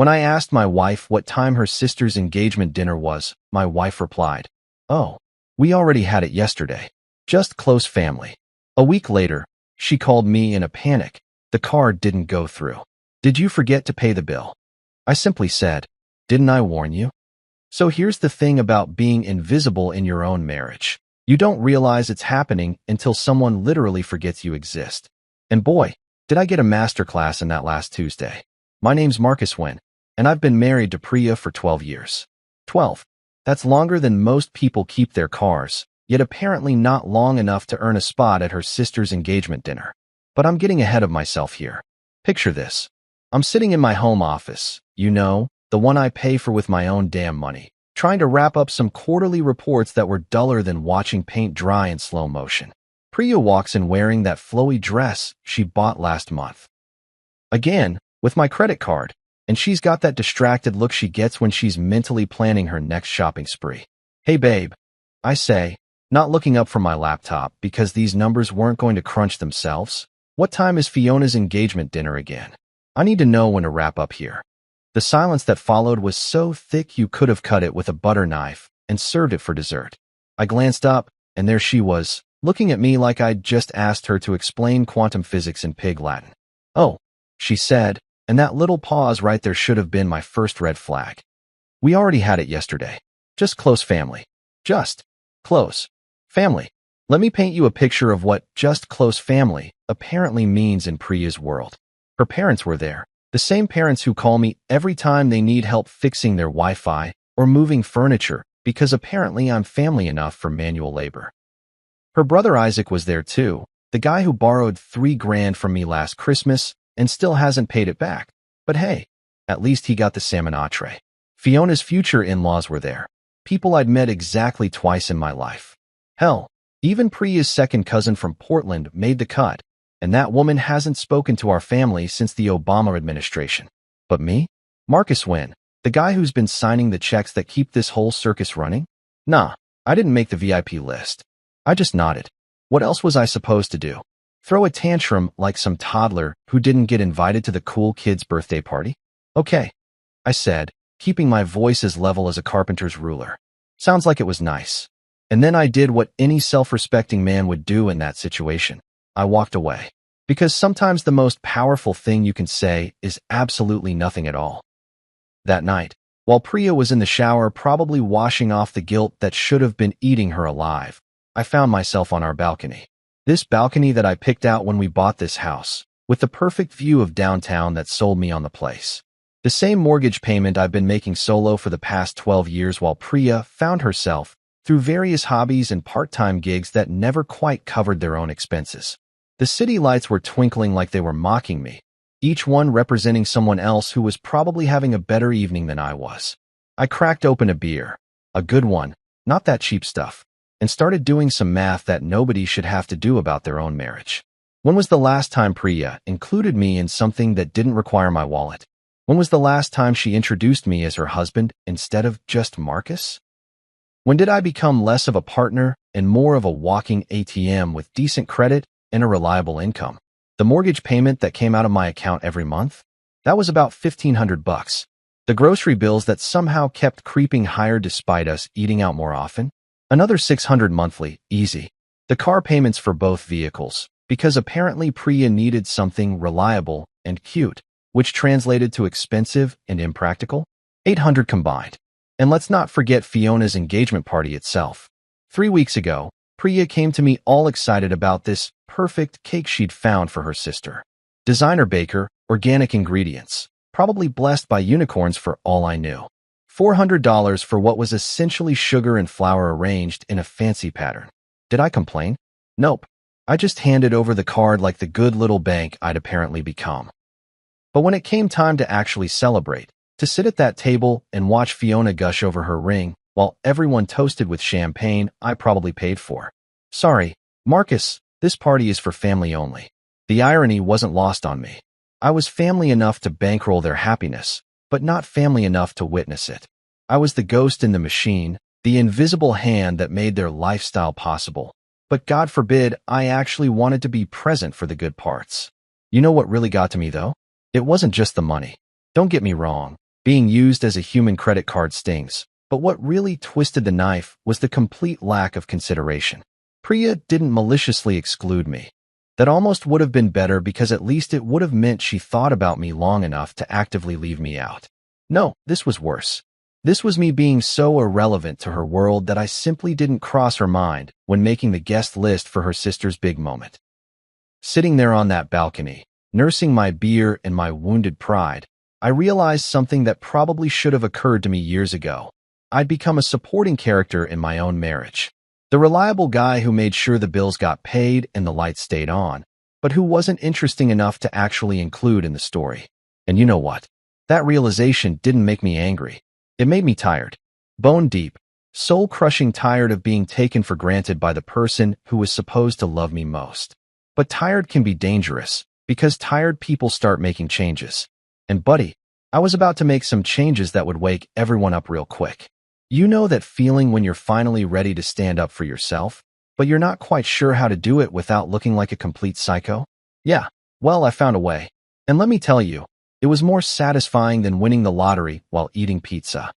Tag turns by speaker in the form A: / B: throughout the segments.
A: When I asked my wife what time her sister's engagement dinner was, my wife replied, "Oh, we already had it yesterday. Just close family." A week later, she called me in a panic. The card didn't go through. "Did you forget to pay the bill?" I simply said, "Didn't I warn you?" So here's the thing about being invisible in your own marriage. You don't realize it's happening until someone literally forgets you exist. And boy, did I get a masterclass in that last Tuesday. My name's Marcus Wynn, and I've been married to Priya for 12 years. 12. That's longer than most people keep their cars, yet apparently not long enough to earn a spot at her sister's engagement dinner. But I'm getting ahead of myself here. Picture this. I'm sitting in my home office, the one I pay for with my own damn money, trying to wrap up some quarterly reports that were duller than watching paint dry in slow motion. Priya walks in wearing that flowy dress she bought last month. Again, with my credit card, and she's got that distracted look she gets when she's mentally planning her next shopping spree. "Hey babe," I say, not looking up from my laptop because these numbers weren't going to crunch themselves. "What time is Fiona's engagement dinner again? I need to know when to wrap up here." The silence that followed was so thick you could have cut it with a butter knife and served it for dessert. I glanced up, and there she was, looking at me like I'd just asked her to explain quantum physics in pig Latin. "Oh," she said, and that little pause right there should have been my first red flag. "We already had it yesterday. Just close family. Just close family." Let me paint you a picture of what just close family apparently means in Priya's world. Her parents were there. The same parents who call me every time they need help fixing their Wi-Fi or moving furniture because apparently I'm family enough for manual labor. Her brother Isaac was there too, the guy who borrowed $3,000 from me last Christmas and still hasn't paid it back. But hey, at least he got the salmon entree. Fiona's future in-laws were there, people I'd met exactly twice in my life. Hell, even Priya's second cousin from Portland made the cut. And that woman hasn't spoken to our family since the Obama administration. But me? Marcus Wynn, the guy who's been signing the checks that keep this whole circus running? Nah, I didn't make the VIP list. I just nodded. What else was I supposed to do? Throw a tantrum like some toddler who didn't get invited to the cool kid's birthday party? "Okay," I said, keeping my voice as level as a carpenter's ruler. "Sounds like it was nice." And then I did what any self-respecting man would do in that situation. I walked away. Because sometimes the most powerful thing you can say is absolutely nothing at all. That night, while Priya was in the shower probably washing off the guilt that should have been eating her alive, I found myself on our balcony. This balcony that I picked out when we bought this house, with the perfect view of downtown that sold me on the place. The same mortgage payment I've been making solo for the past 12 years while Priya found herself through various hobbies and part-time gigs that never quite covered their own expenses. The city lights were twinkling like they were mocking me, each one representing someone else who was probably having a better evening than I was. I cracked open a beer, a good one, not that cheap stuff, and started doing some math that nobody should have to do about their own marriage. When was the last time Priya included me in something that didn't require my wallet? When was the last time she introduced me as her husband instead of just Marcus? When did I become less of a partner and more of a walking ATM with decent credit and a reliable income? The mortgage payment that came out of my account every month? That was about $1,500. The grocery bills that somehow kept creeping higher despite us eating out more often? Another $600 monthly, easy. The car payments for both vehicles, because apparently Priya needed something reliable and cute, which translated to expensive and impractical? $800 combined. And let's not forget Fiona's engagement party itself. 3 weeks ago, Priya came to me all excited about this perfect cake she'd found for her sister. Designer baker, organic ingredients, probably blessed by unicorns for all I knew. $400 for what was essentially sugar and flour arranged in a fancy pattern. Did I complain? Nope. I just handed over the card like the good little bank I'd apparently become. But when it came time to actually celebrate, to sit at that table and watch Fiona gush over her ring, while everyone toasted with champagne I probably paid for. Sorry, Marcus, this party is for family only. The irony wasn't lost on me. I was family enough to bankroll their happiness, but not family enough to witness it. I was the ghost in the machine, the invisible hand that made their lifestyle possible. But God forbid I actually wanted to be present for the good parts. You know what really got to me though? It wasn't just the money. Don't get me wrong. Being used as a human credit card stings, but what really twisted the knife was the complete lack of consideration. Priya didn't maliciously exclude me. That almost would have been better because at least it would have meant she thought about me long enough to actively leave me out. No, this was worse. This was me being so irrelevant to her world that I simply didn't cross her mind when making the guest list for her sister's big moment. Sitting there on that balcony, nursing my beer and my wounded pride, I realized something that probably should have occurred to me years ago. I'd become a supporting character in my own marriage. The reliable guy who made sure the bills got paid and the lights stayed on, but who wasn't interesting enough to actually include in the story. And you know what? That realization didn't make me angry. It made me tired. Bone deep, soul-crushing tired of being taken for granted by the person who was supposed to love me most. But tired can be dangerous, because tired people start making changes. And buddy, I was about to make some changes that would wake everyone up real quick. You know that feeling when you're finally ready to stand up for yourself, but you're not quite sure how to do it without looking like a complete psycho? Yeah, well, I found a way. And let me tell you, it was more satisfying than winning the lottery while eating pizza.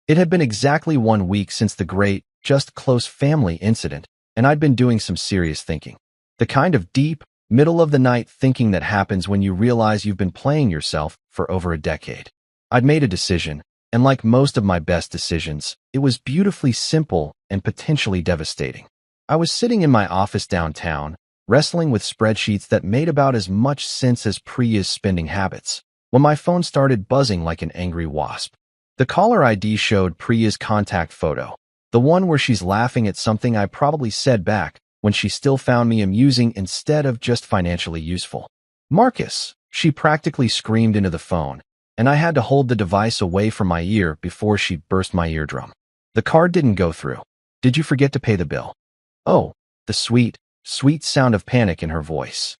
A: It had been exactly 1 week since the great, just close family incident, and I'd been doing some serious thinking. The kind of deep, middle-of-the-night thinking that happens when you realize you've been playing yourself for over a decade. I'd made a decision, and like most of my best decisions, it was beautifully simple and potentially devastating. I was sitting in my office downtown, wrestling with spreadsheets that made about as much sense as Priya's spending habits, when my phone started buzzing like an angry wasp. The caller ID showed Priya's contact photo, the one where she's laughing at something I probably said back when she still found me amusing instead of just financially useful. "Marcus," she practically screamed into the phone, and I had to hold the device away from my ear before she burst my eardrum. "The card didn't go through. Did you forget to pay the bill?" Oh, the sweet, sweet sound of panic in her voice.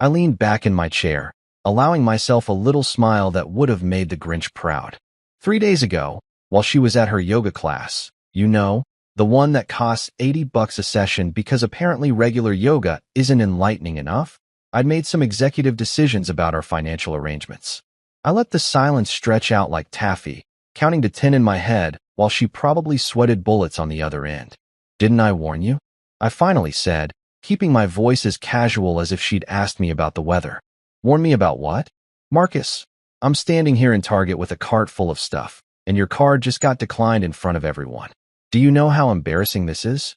A: I leaned back in my chair, allowing myself a little smile that would have made the Grinch proud. 3 days ago, while she was at her yoga class, you know, the one that costs $80 a session because apparently regular yoga isn't enlightening enough, I'd made some executive decisions about our financial arrangements. I let the silence stretch out like taffy, counting to 10 in my head while she probably sweated bullets on the other end. "Didn't I warn you?" I finally said, keeping my voice as casual as if she'd asked me about the weather. "Warn me about what?" "Marcus, I'm standing here in Target with a cart full of stuff, and your card just got declined in front of everyone. Do you know how embarrassing this is?"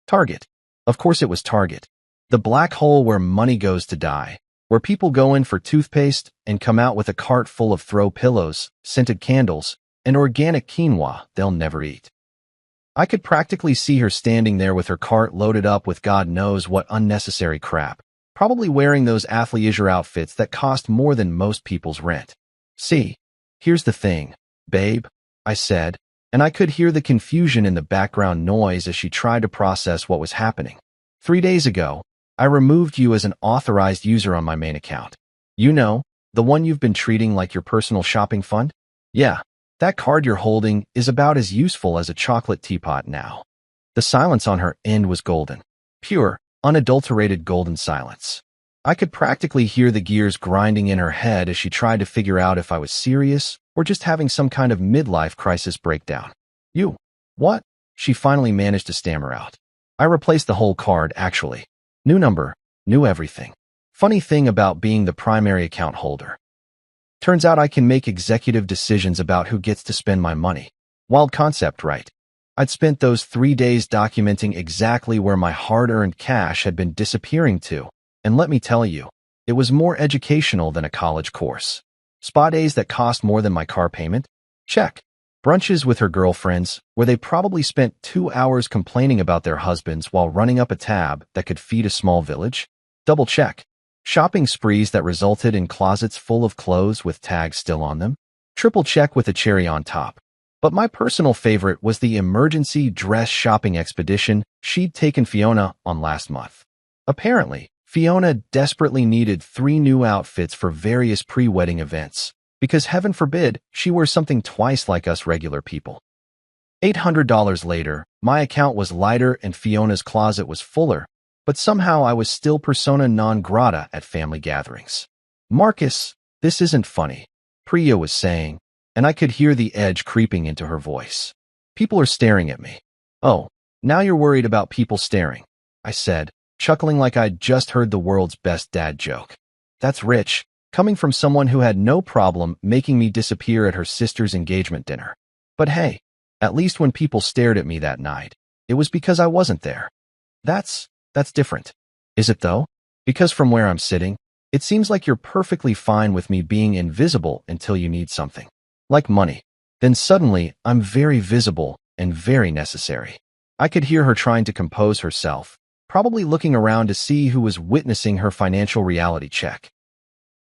A: Target. Of course it was Target. The black hole where money goes to die, where people go in for toothpaste and come out with a cart full of throw pillows, scented candles, and organic quinoa they'll never eat. I could practically see her standing there with her cart loaded up with God knows what unnecessary crap, probably wearing those athleisure outfits that cost more than most people's rent. "See, here's the thing, babe," I said, and I could hear the confusion in the background noise as she tried to process what was happening. 3 days ago, I removed you as an authorized user on my main account. You know, the one you've been treating like your personal shopping fund? Yeah, that card you're holding is about as useful as a chocolate teapot now. The silence on her end was golden. Pure, unadulterated golden silence. I could practically hear the gears grinding in her head as she tried to figure out if I was serious or just having some kind of midlife crisis breakdown. "You? What?" she finally managed to stammer out. "I replaced the whole card, actually. New number, new everything. Funny thing about being the primary account holder. Turns out I can make executive decisions about who gets to spend my money. Wild concept, right?" I'd spent those 3 days documenting exactly where my hard-earned cash had been disappearing to, and let me tell you, it was more educational than a college course. Spa days that cost more than my car payment? Check. Brunches with her girlfriends, where they probably spent 2 hours complaining about their husbands while running up a tab that could feed a small village? Double check. Shopping sprees that resulted in closets full of clothes with tags still on them? Triple check with a cherry on top. But my personal favorite was the emergency dress shopping expedition she'd taken Fiona on last month. Apparently, Fiona desperately needed 3 new outfits for various pre-wedding events, because heaven forbid she wears something twice like us regular people. $800 later, my account was lighter and Fiona's closet was fuller, but somehow I was still persona non grata at family gatherings. "Marcus, this isn't funny," Priya was saying, and I could hear the edge creeping into her voice. People are staring at me. Oh, now you're worried about people staring, I said, chuckling like I'd just heard the world's best dad joke. That's rich, coming from someone who had no problem making me disappear at her sister's engagement dinner. But hey, at least when people stared at me that night, it was because I wasn't there. That's different. Is it though? Because from where I'm sitting, it seems like you're perfectly fine with me being invisible until you need something. Like money. Then suddenly, I'm very visible and very necessary. I could hear her trying to compose herself, probably looking around to see who was witnessing her financial reality check.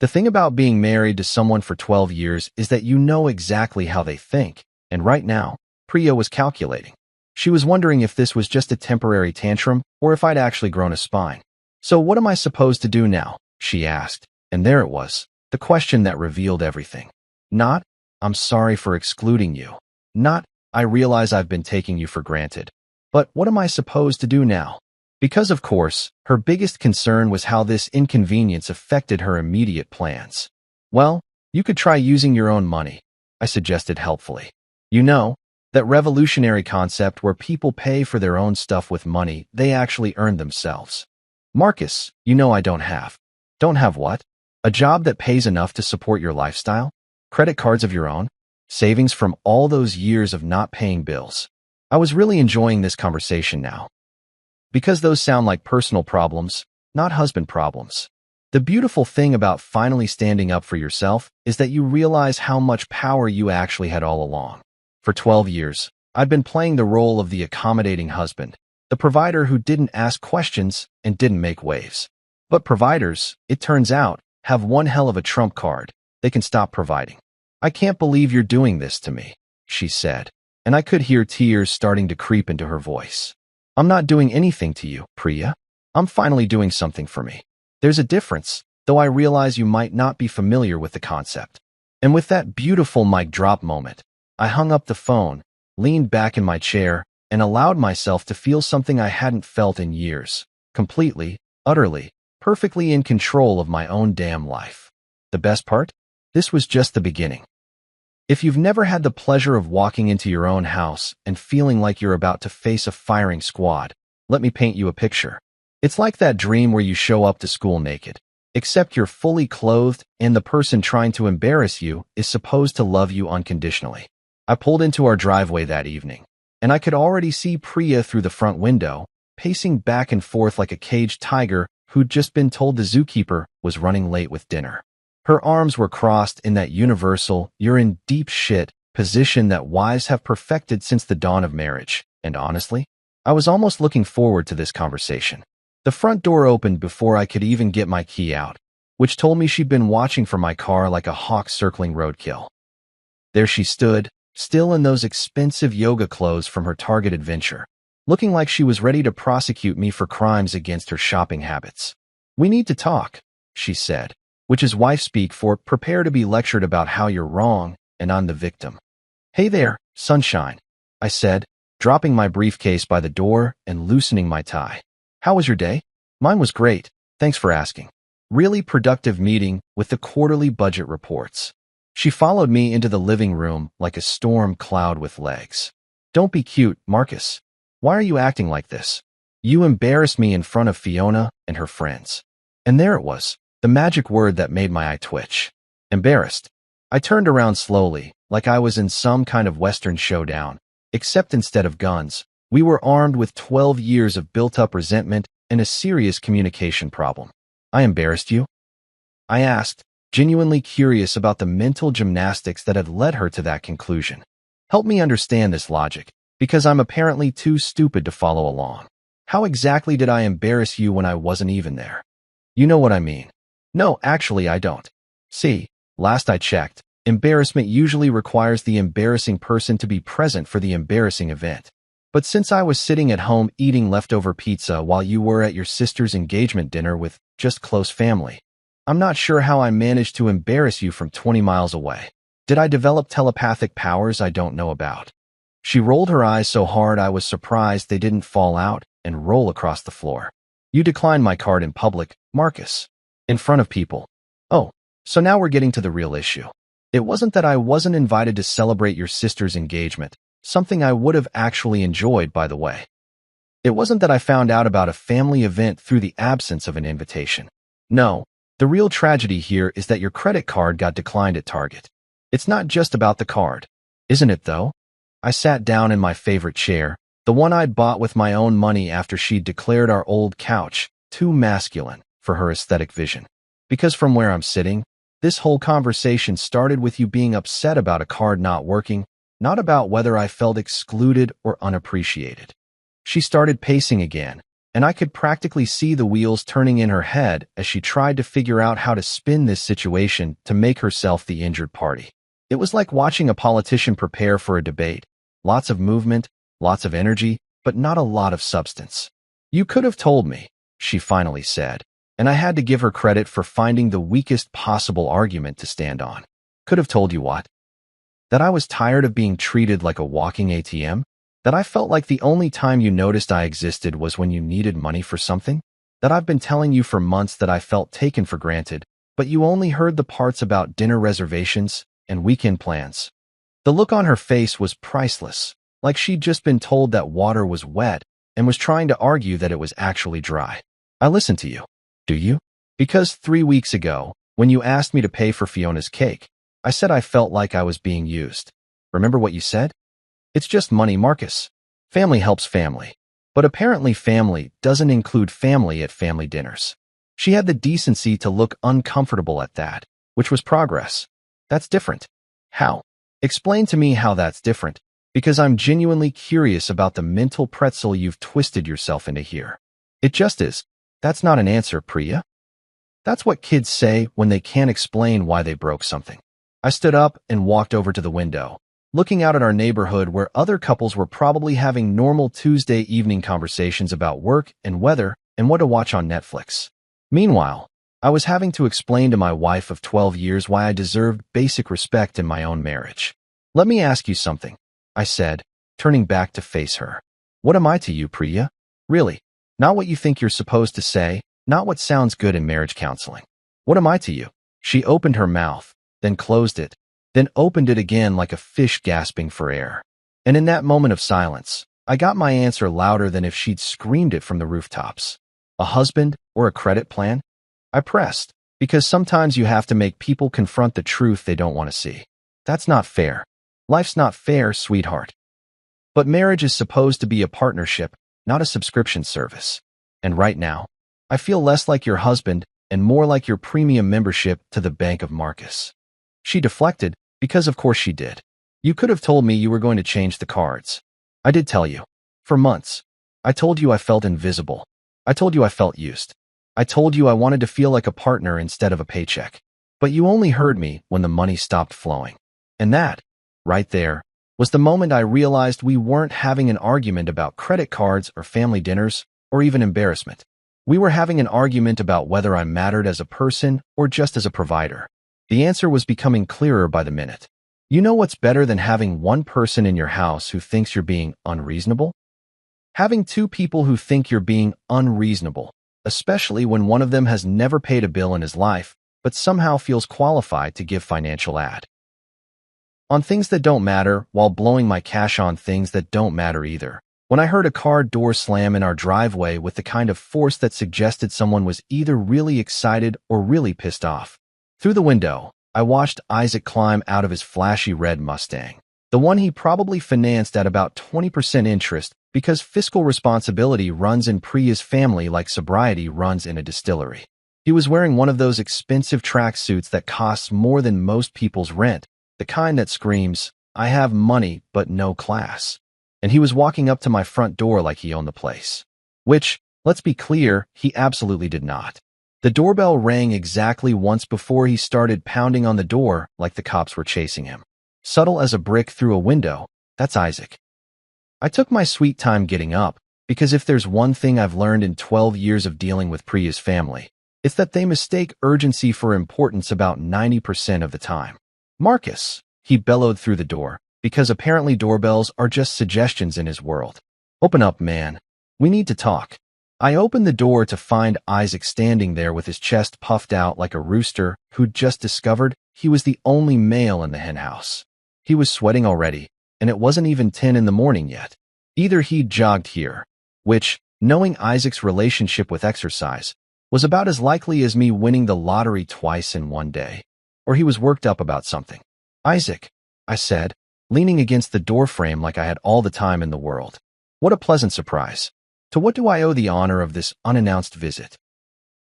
A: The thing about being married to someone for 12 years is that you know exactly how they think, and right now, Priya was calculating. She was wondering if this was just a temporary tantrum or if I'd actually grown a spine. So what am I supposed to do now? She asked, and there it was, the question that revealed everything. Not, I'm sorry for excluding you. Not, I realize I've been taking you for granted. But what am I supposed to do now? Because, of course, her biggest concern was how this inconvenience affected her immediate plans. Well, you could try using your own money, I suggested helpfully. You know, that revolutionary concept where people pay for their own stuff with money they actually earned themselves. Marcus, you know I don't have. Don't have what? A job that pays enough to support your lifestyle? Credit cards of your own? Savings from all those years of not paying bills? I was really enjoying this conversation now. Because those sound like personal problems, not husband problems. The beautiful thing about finally standing up for yourself is that you realize how much power you actually had all along. For 12 years, I'd been playing the role of the accommodating husband, the provider who didn't ask questions and didn't make waves. But providers, it turns out, have one hell of a trump card. They can stop providing. I can't believe you're doing this to me, she said, and I could hear tears starting to creep into her voice. I'm not doing anything to you, Priya. I'm finally doing something for me. There's a difference, though I realize you might not be familiar with the concept. And with that beautiful mic drop moment, I hung up the phone, leaned back in my chair, and allowed myself to feel something I hadn't felt in years, completely, utterly, perfectly in control of my own damn life. The best part? This was just the beginning. If you've never had the pleasure of walking into your own house and feeling like you're about to face a firing squad, let me paint you a picture. It's like that dream where you show up to school naked, except you're fully clothed and the person trying to embarrass you is supposed to love you unconditionally. I pulled into our driveway that evening, and I could already see Priya through the front window, pacing back and forth like a caged tiger who'd just been told the zookeeper was running late with dinner. Her arms were crossed in that universal, you're in deep shit position that wives have perfected since the dawn of marriage, and honestly, I was almost looking forward to this conversation. The front door opened before I could even get my key out, which told me she'd been watching for my car like a hawk circling roadkill. There she stood, still in those expensive yoga clothes from her Target adventure, looking like she was ready to prosecute me for crimes against her shopping habits. We need to talk, she said, which is wife speak for prepare to be lectured about how you're wrong and I'm the victim. Hey there, sunshine, I said, dropping my briefcase by the door and loosening my tie. How was your day? Mine was great, thanks for asking. Really productive meeting with the quarterly budget reports. She followed me into the living room like a storm cloud with legs. Don't be cute, Marcus. Why are you acting like this? You embarrassed me in front of Fiona and her friends. And there it was, the magic word that made my eye twitch. Embarrassed. I turned around slowly, like I was in some kind of Western showdown, except instead of guns, we were armed with 12 years of built-up resentment and a serious communication problem. I embarrassed you? I asked, genuinely curious about the mental gymnastics that had led her to that conclusion. Help me understand this logic, because I'm apparently too stupid to follow along. How exactly did I embarrass you when I wasn't even there? You know what I mean. No, actually I don't. See, last I checked, embarrassment usually requires the embarrassing person to be present for the embarrassing event. But since I was sitting at home eating leftover pizza while you were at your sister's engagement dinner with just close family, I'm not sure how I managed to embarrass you from 20 miles away. Did I develop telepathic powers I don't know about? She rolled her eyes so hard I was surprised they didn't fall out and roll across the floor. You declined my card in public, Marcus. In front of people. Oh, so now we're getting to the real issue. It wasn't that I wasn't invited to celebrate your sister's engagement, something I would have actually enjoyed, by the way. It wasn't that I found out about a family event through the absence of an invitation. No, the real tragedy here is that your credit card got declined at Target. It's not just about the card. Isn't it, though? I sat down in my favorite chair, the one I'd bought with my own money after she'd declared our old couch too masculine for her aesthetic vision. Because from where I'm sitting, this whole conversation started with you being upset about a card not working, not about whether I felt excluded or unappreciated. She started pacing again, and I could practically see the wheels turning in her head as she tried to figure out how to spin this situation to make herself the injured party. It was like watching a politician prepare for a debate. Lots of movement, lots of energy, but not a lot of substance. You could have told me, she finally said, and I had to give her credit for finding the weakest possible argument to stand on. Could have told you what? That I was tired of being treated like a walking ATM? That I felt like the only time you noticed I existed was when you needed money for something? That I've been telling you for months that I felt taken for granted, but you only heard the parts about dinner reservations and weekend plans. The look on her face was priceless, like she'd just been told that water was wet and was trying to argue that it was actually dry. I listened to you. Do you? Because 3 weeks ago, when you asked me to pay for Fiona's cake, I said I felt like I was being used. Remember what you said? It's just money, Marcus. Family helps family. But apparently family doesn't include family at family dinners. She had the decency to look uncomfortable at that, which was progress. That's different. How? Explain to me how that's different, because I'm genuinely curious about the mental pretzel you've twisted yourself into here. It just is. That's not an answer, Priya. That's what kids say when they can't explain why they broke something. I stood up and walked over to the window, looking out at our neighborhood where other couples were probably having normal Tuesday evening conversations about work and weather and what to watch on Netflix. Meanwhile, I was having to explain to my wife of 12 years why I deserved basic respect in my own marriage. Let me ask you something, I said, turning back to face her. What am I to you, Priya? Really, not what you think you're supposed to say, not what sounds good in marriage counseling. What am I to you? She opened her mouth, then closed it, then opened it again like a fish gasping for air. And in that moment of silence, I got my answer louder than if she'd screamed it from the rooftops. A husband or a credit plan? I pressed, because sometimes you have to make people confront the truth they don't want to see. That's not fair. Life's not fair, sweetheart. But marriage is supposed to be a partnership, not a subscription service. And right now, I feel less like your husband and more like your premium membership to the Bank of Marcus. She deflected, because of course she did. You could have told me you were going to change the cards. I did tell you. For months. I told you I felt invisible. I told you I felt used. I told you I wanted to feel like a partner instead of a paycheck. But you only heard me when the money stopped flowing. And that, right there, was the moment I realized we weren't having an argument about credit cards or family dinners or even embarrassment. We were having an argument about whether I mattered as a person or just as a provider. The answer was becoming clearer by the minute. You know what's better than having one person in your house who thinks you're being unreasonable? Having two people who think you're being unreasonable, especially when one of them has never paid a bill in his life, but somehow feels qualified to give financial aid on things that don't matter while blowing my cash on things that don't matter either. When I heard a car door slam in our driveway with the kind of force that suggested someone was either really excited or really pissed off. Through the window, I watched Isaac climb out of his flashy red Mustang, the one he probably financed at about 20% interest because fiscal responsibility runs in Priya's family like sobriety runs in a distillery. He was wearing one of those expensive tracksuits that costs more than most people's rent, the kind that screams, "I have money but no class." And he was walking up to my front door like he owned the place. Which, let's be clear, he absolutely did not. The doorbell rang exactly once before he started pounding on the door like the cops were chasing him. Subtle as a brick through a window, that's Isaac. I took my sweet time getting up, because if there's one thing I've learned in 12 years of dealing with Priya's family, it's that they mistake urgency for importance about 90% of the time. Marcus, he bellowed through the door, because apparently doorbells are just suggestions in his world. Open up, man. We need to talk. I opened the door to find Isaac standing there with his chest puffed out like a rooster who'd just discovered He was the only male in the henhouse. He was sweating already, and it wasn't even 10 in the morning yet. Either he jogged here, which, knowing Isaac's relationship with exercise, was about as likely as me winning the lottery twice in one day, or he was worked up about something. "Isaac," I said, leaning against the doorframe like I had all the time in the world. What a pleasant surprise. To what do I owe the honor of this unannounced visit?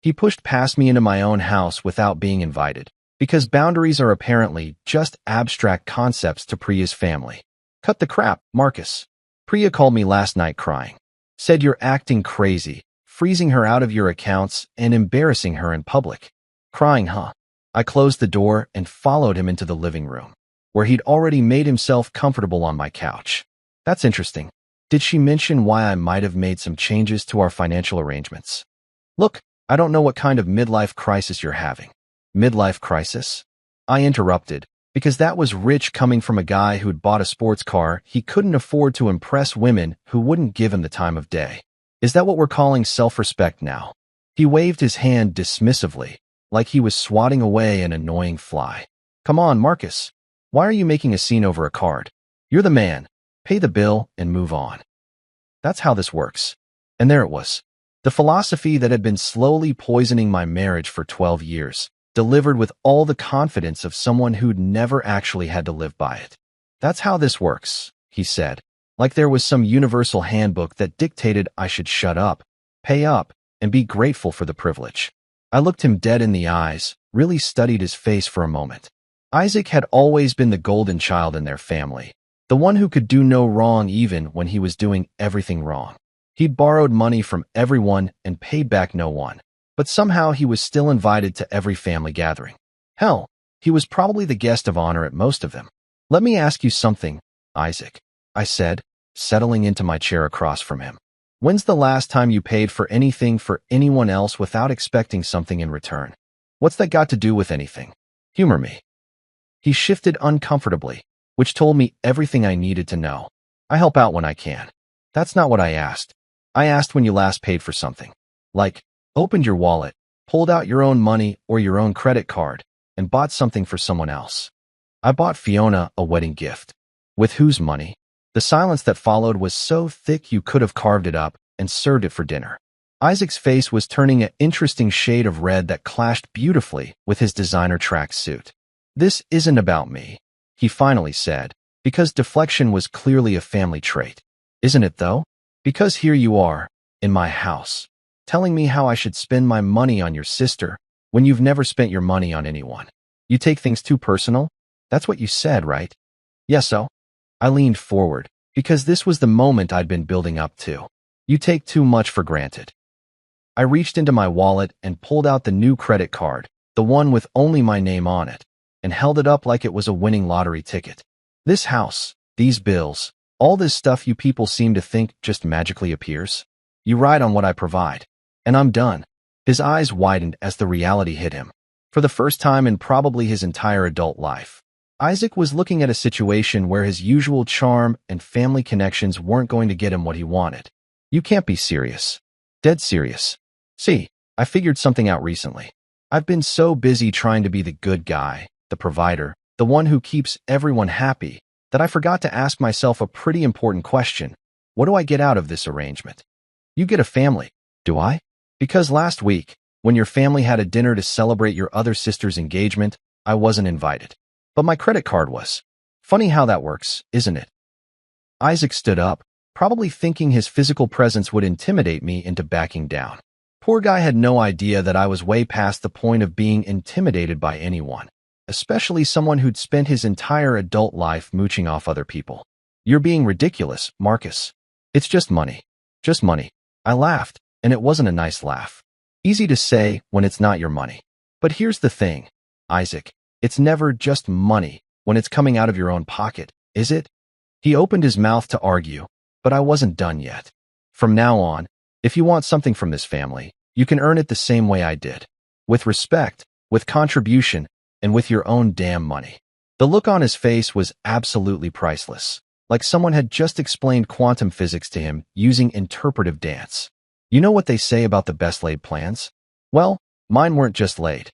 A: He pushed past me into my own house without being invited, because boundaries are apparently just abstract concepts to Priya's family. "Cut the crap, Marcus." Priya called me last night crying. Said you're acting crazy, freezing her out of your accounts and embarrassing her in public. Crying, huh? I closed the door and followed him into the living room, where he'd already made himself comfortable on my couch. That's interesting. Did she mention why I might have made some changes to our financial arrangements? Look, I don't know what kind of midlife crisis you're having. Midlife crisis? I interrupted, because that was rich coming from a guy who'd bought a sports car he couldn't afford to impress women who wouldn't give him the time of day. Is that what we're calling self-respect now? He waved his hand dismissively, like he was swatting away an annoying fly. Come on, Marcus. Why are you making a scene over a card? You're the man. Pay the bill and move on. That's how this works. And there it was. The philosophy that had been slowly poisoning my marriage for 12 years, delivered with all the confidence of someone who'd never actually had to live by it. That's how this works, he said, like there was some universal handbook that dictated I should shut up, pay up, and be grateful for the privilege. I looked him dead in the eyes, really studied his face for a moment. Isaac had always been the golden child in their family, the one who could do no wrong even when he was doing everything wrong. He'd borrowed money from everyone and paid back no one, but somehow he was still invited to every family gathering. Hell, he was probably the guest of honor at most of them. Let me ask you something, Isaac, I said, settling into my chair across from him. When's the last time you paid for anything for anyone else without expecting something in return? What's that got to do with anything? Humor me. He shifted uncomfortably, which told me everything I needed to know. I help out when I can. That's not what I asked. I asked when you last paid for something. Like, opened your wallet, pulled out your own money or your own credit card, and bought something for someone else. I bought Fiona a wedding gift. With whose money? The silence that followed was so thick you could have carved it up and served it for dinner. Isaac's face was turning an interesting shade of red that clashed beautifully with his designer track suit. This isn't about me, he finally said, because deflection was clearly a family trait. Isn't it though? Because here you are, in my house, telling me how I should spend my money on your sister when you've never spent your money on anyone. You take things too personal? That's what you said, right? Yes, so? I leaned forward, because this was the moment I'd been building up to. You take too much for granted. I reached into my wallet and pulled out the new credit card, the one with only my name on it, and held it up like it was a winning lottery ticket. This house, these bills, all this stuff you people seem to think just magically appears. You ride on what I provide. And I'm done. His eyes widened as the reality hit him. For the first time in probably his entire adult life, Isaac was looking at a situation where his usual charm and family connections weren't going to get him what he wanted. You can't be serious. Dead serious. See, I figured something out recently. I've been so busy trying to be the good guy, the provider, the one who keeps everyone happy, that I forgot to ask myself a pretty important question. What do I get out of this arrangement? You get a family, do I? Because last week, when your family had a dinner to celebrate your other sister's engagement, I wasn't invited. But my credit card was. Funny how that works, isn't it? Isaac stood up, probably thinking his physical presence would intimidate me into backing down. Poor guy had no idea that I was way past the point of being intimidated by anyone, especially someone who'd spent his entire adult life mooching off other people. You're being ridiculous, Marcus. It's just money. Just money. I laughed, and it wasn't a nice laugh. Easy to say when it's not your money. But here's the thing, Isaac. It's never just money when it's coming out of your own pocket, is it? He opened his mouth to argue, but I wasn't done yet. From now on, if you want something from this family, you can earn it the same way I did. With respect, with contribution, and with your own damn money. The look on his face was absolutely priceless, like someone had just explained quantum physics to him using interpretive dance. You know what they say about the best laid plans? Well, mine weren't just laid.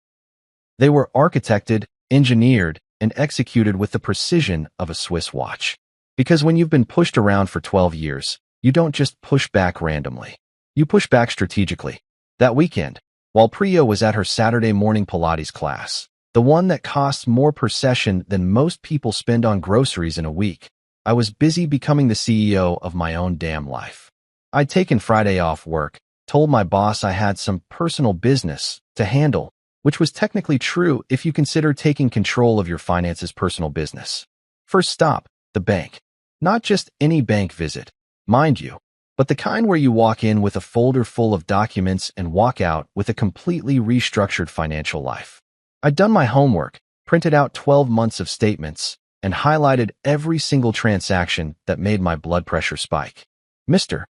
A: They were architected, engineered, and executed with the precision of a Swiss watch. Because when you've been pushed around for 12 years, you don't just push back randomly. You push back strategically. That weekend, while Priya was at her Saturday morning Pilates class, the one that costs more per session than most people spend on groceries in a week, I was busy becoming the CEO of my own damn life. I'd taken Friday off work, told my boss I had some personal business to handle, which was technically true if you consider taking control of your finances personal business. First stop, the bank. Not just any bank visit, mind you, but the kind where you walk in with a folder full of documents and walk out with a completely restructured financial life. I'd done my homework, printed out 12 months of statements, and highlighted every single transaction that made my blood pressure spike. Mr.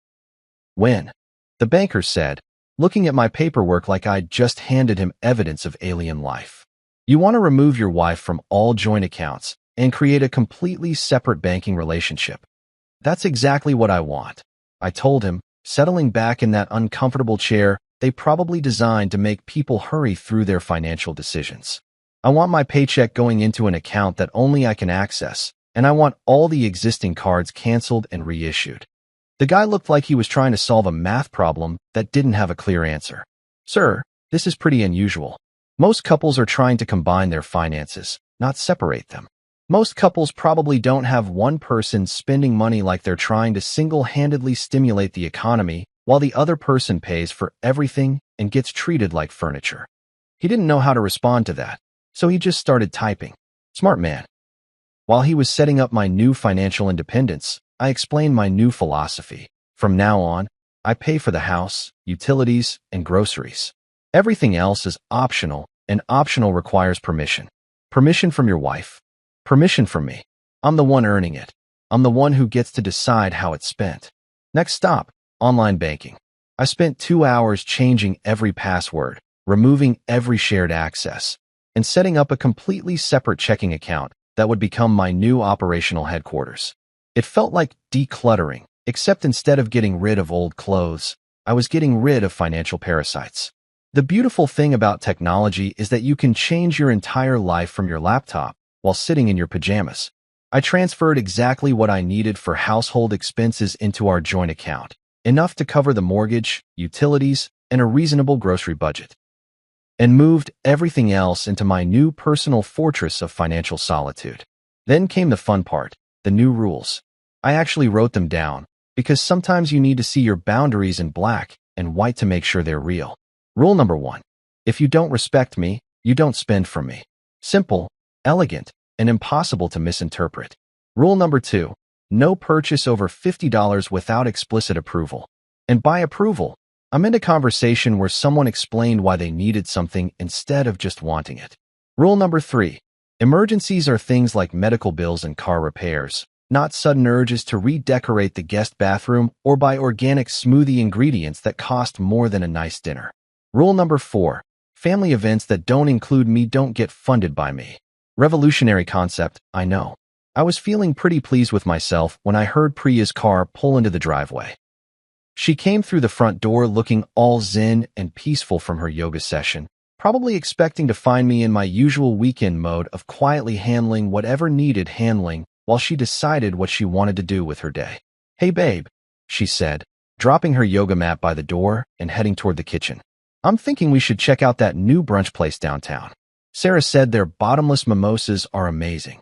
A: When? The banker said, looking at my paperwork like I'd just handed him evidence of alien life. You want to remove your wife from all joint accounts and create a completely separate banking relationship. That's exactly what I want, I told him, settling back in that uncomfortable chair they probably designed to make people hurry through their financial decisions. I want my paycheck going into an account that only I can access, and I want all the existing cards canceled and reissued. The guy looked like he was trying to solve a math problem that didn't have a clear answer. Sir, this is pretty unusual. Most couples are trying to combine their finances, not separate them. Most couples probably don't have one person spending money like they're trying to single-handedly stimulate the economy while the other person pays for everything and gets treated like furniture. He didn't know how to respond to that, so he just started typing. Smart man. While he was setting up my new financial independence, I explained my new philosophy. From now on, I pay for the house, utilities, and groceries. Everything else is optional, and optional requires permission. Permission from your wife. Permission from me. I'm the one earning it. I'm the one who gets to decide how it's spent. Next stop, online banking. I spent 2 hours changing every password, removing every shared access, and setting up a completely separate checking account that would become my new operational headquarters. It felt like decluttering, except instead of getting rid of old clothes, I was getting rid of financial parasites. The beautiful thing about technology is that you can change your entire life from your laptop while sitting in your pajamas. I transferred exactly what I needed for household expenses into our joint account, enough to cover the mortgage, utilities, and a reasonable grocery budget, and moved everything else into my new personal fortress of financial solitude. Then came the fun part, the new rules. I actually wrote them down, because sometimes you need to see your boundaries in black and white to make sure they're real. Rule number 1. If you don't respect me, you don't spend for me. Simple, elegant, and impossible to misinterpret. Rule number 2. No purchase over $50 without explicit approval. And by approval, I meant a conversation where someone explained why they needed something instead of just wanting it. Rule number 3. Emergencies are things like medical bills and car repairs, not sudden urges to redecorate the guest bathroom or buy organic smoothie ingredients that cost more than a nice dinner. Rule number 4. Family events that don't include me don't get funded by me. Revolutionary concept, I know. I was feeling pretty pleased with myself when I heard Priya's car pull into the driveway. She came through the front door looking all zen and peaceful from her yoga session, probably expecting to find me in my usual weekend mode of quietly handling whatever needed handling while she decided what she wanted to do with her day. Hey babe, she said, dropping her yoga mat by the door and heading toward the kitchen. I'm thinking we should check out that new brunch place downtown. Sarah said their bottomless mimosas are amazing.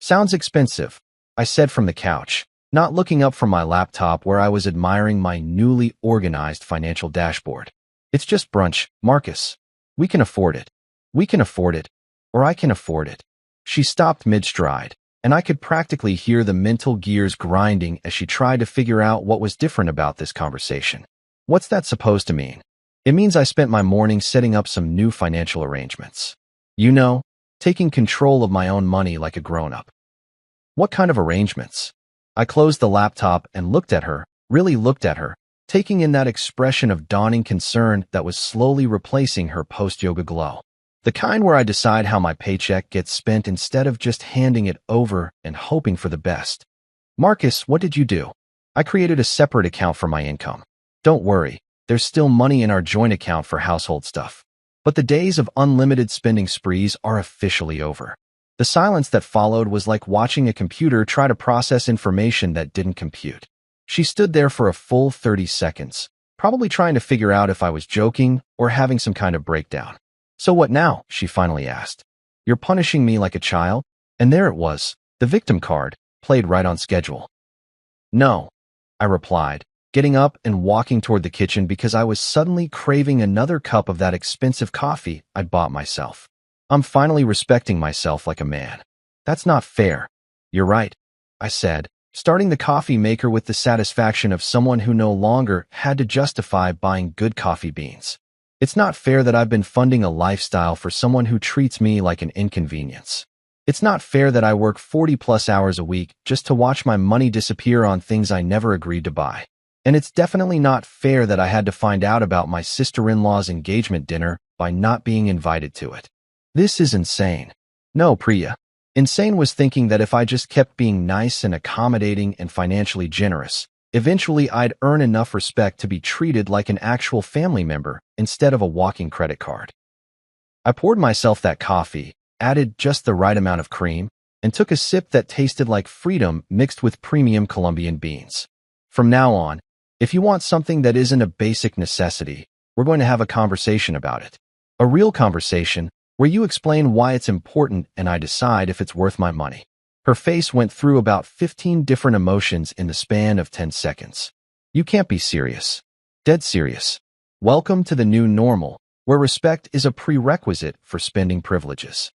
A: Sounds expensive, I said from the couch, not looking up from my laptop where I was admiring my newly organized financial dashboard. It's just brunch, Marcus. We can afford it. We can afford it. Or I can afford it. She stopped mid-stride, and I could practically hear the mental gears grinding as she tried to figure out what was different about this conversation. What's that supposed to mean? It means I spent my morning setting up some new financial arrangements. You know, taking control of my own money like a grown-up. What kind of arrangements? I closed the laptop and looked at her, really looked at her, taking in that expression of dawning concern that was slowly replacing her post-yoga glow. The kind where I decide how my paycheck gets spent instead of just handing it over and hoping for the best. Marcus, what did you do? I created a separate account for my income. Don't worry, there's still money in our joint account for household stuff. But the days of unlimited spending sprees are officially over. The silence that followed was like watching a computer try to process information that didn't compute. She stood there for a full 30 seconds, probably trying to figure out if I was joking or having some kind of breakdown. "So what now?" she finally asked. "You're punishing me like a child?" And there it was, the victim card, played right on schedule. "No," I replied, getting up and walking toward the kitchen because I was suddenly craving another cup of that expensive coffee I'd bought myself. "I'm finally respecting myself like a man." "That's not fair." "You're right," I said, starting the coffee maker with the satisfaction of someone who no longer had to justify buying good coffee beans. "It's not fair that I've been funding a lifestyle for someone who treats me like an inconvenience. It's not fair that I work 40+ hours a week just to watch my money disappear on things I never agreed to buy. And it's definitely not fair that I had to find out about my sister-in-law's engagement dinner by not being invited to it. This is insane." "No, Priya. Insane was thinking that if I just kept being nice and accommodating and financially generous, eventually I'd earn enough respect to be treated like an actual family member instead of a walking credit card." I poured myself that coffee, added just the right amount of cream, and took a sip that tasted like freedom mixed with premium Colombian beans. "From now on, if you want something that isn't a basic necessity, we're going to have a conversation about it. A real conversation where you explain why it's important and I decide if it's worth my money." Her face went through about 15 different emotions in the span of 10 seconds. "You can't be serious." "Dead serious. Welcome to the new normal, where respect is a prerequisite for spending privileges.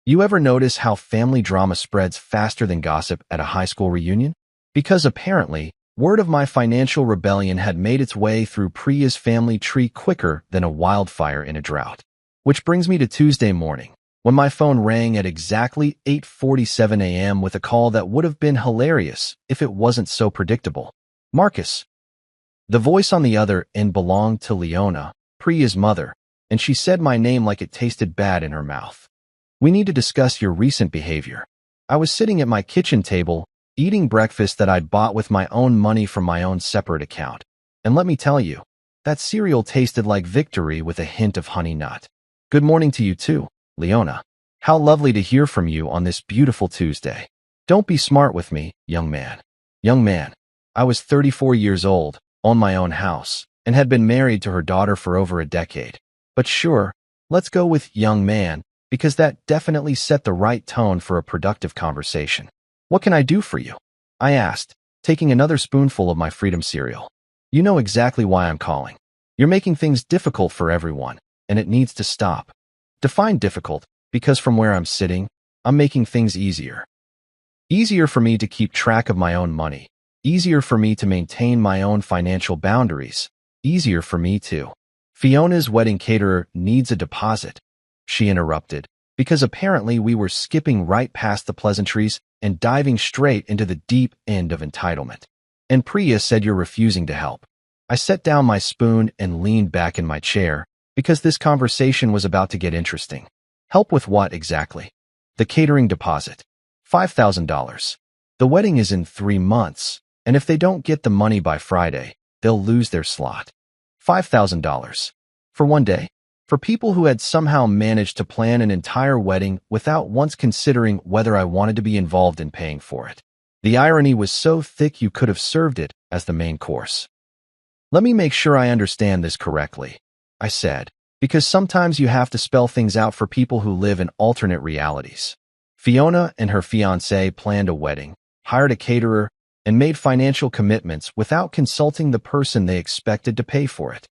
A: You ever notice how family drama spreads faster than gossip at a high school reunion? Because apparently, word of my financial rebellion had made its way through Priya's family tree quicker than a wildfire in a drought. Which brings me to Tuesday morning, when my phone rang at exactly 8:47 a.m. with a call that would have been hilarious if it wasn't so predictable. "Marcus." The voice on the other end belonged to Leona, Priya's mother, and she said my name like it tasted bad in her mouth. "We need to discuss your recent behavior." I was sitting at my kitchen table, eating breakfast that I'd bought with my own money from my own separate account. And let me tell you, that cereal tasted like victory with a hint of honey nut. "Good morning to you too, Leona. How lovely to hear from you on this beautiful Tuesday. Don't be smart with me, young man." Young man. I was 34 years old, owned my own house, and had been married to her daughter for over a decade. But sure, let's go with young man, because that definitely set the right tone for a productive conversation. "What can I do for you?" I asked, taking another spoonful of my Freedom cereal. "You know exactly why I'm calling. You're making things difficult for everyone, and it needs to stop." Define difficult, because from where I'm sitting, I'm making things easier. Easier for me to keep track of my own money. Easier for me to maintain my own financial boundaries. Easier for me to. "Fiona's wedding caterer needs a deposit," she interrupted, because apparently we were skipping right past the pleasantries and diving straight into the deep end of entitlement. "And Priya said you're refusing to help." I set down my spoon and leaned back in my chair, because this conversation was about to get interesting. "Help with what exactly?" "The catering deposit. $5,000. The wedding is in 3 months, and if they don't get the money by Friday, they'll lose their slot." $5,000. For one day? For people who had somehow managed to plan an entire wedding without once considering whether I wanted to be involved in paying for it. The irony was so thick you could have served it as the main course. "Let me make sure I understand this correctly," I said, because sometimes you have to spell things out for people who live in alternate realities. Fiona and her fiancé planned a wedding, hired a caterer, and made financial commitments without consulting the person they expected to pay for it.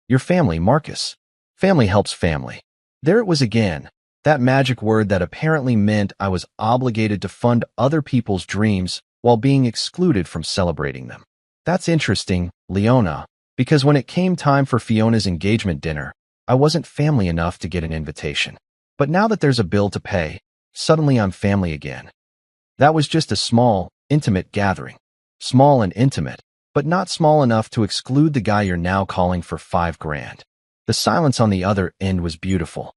A: "Your family, Marcus." Family helps family. There it was again, that magic word that apparently meant I was obligated to fund other people's dreams while being excluded from celebrating them. That's interesting, Leona, because when it came time for Fiona's engagement dinner, I wasn't family enough to get an invitation. But now that there's a bill to pay, suddenly I'm family again. That was just a small, intimate gathering. Small and intimate, but not small enough to exclude the guy you're now calling for $5,000. The silence on the other end was beautiful.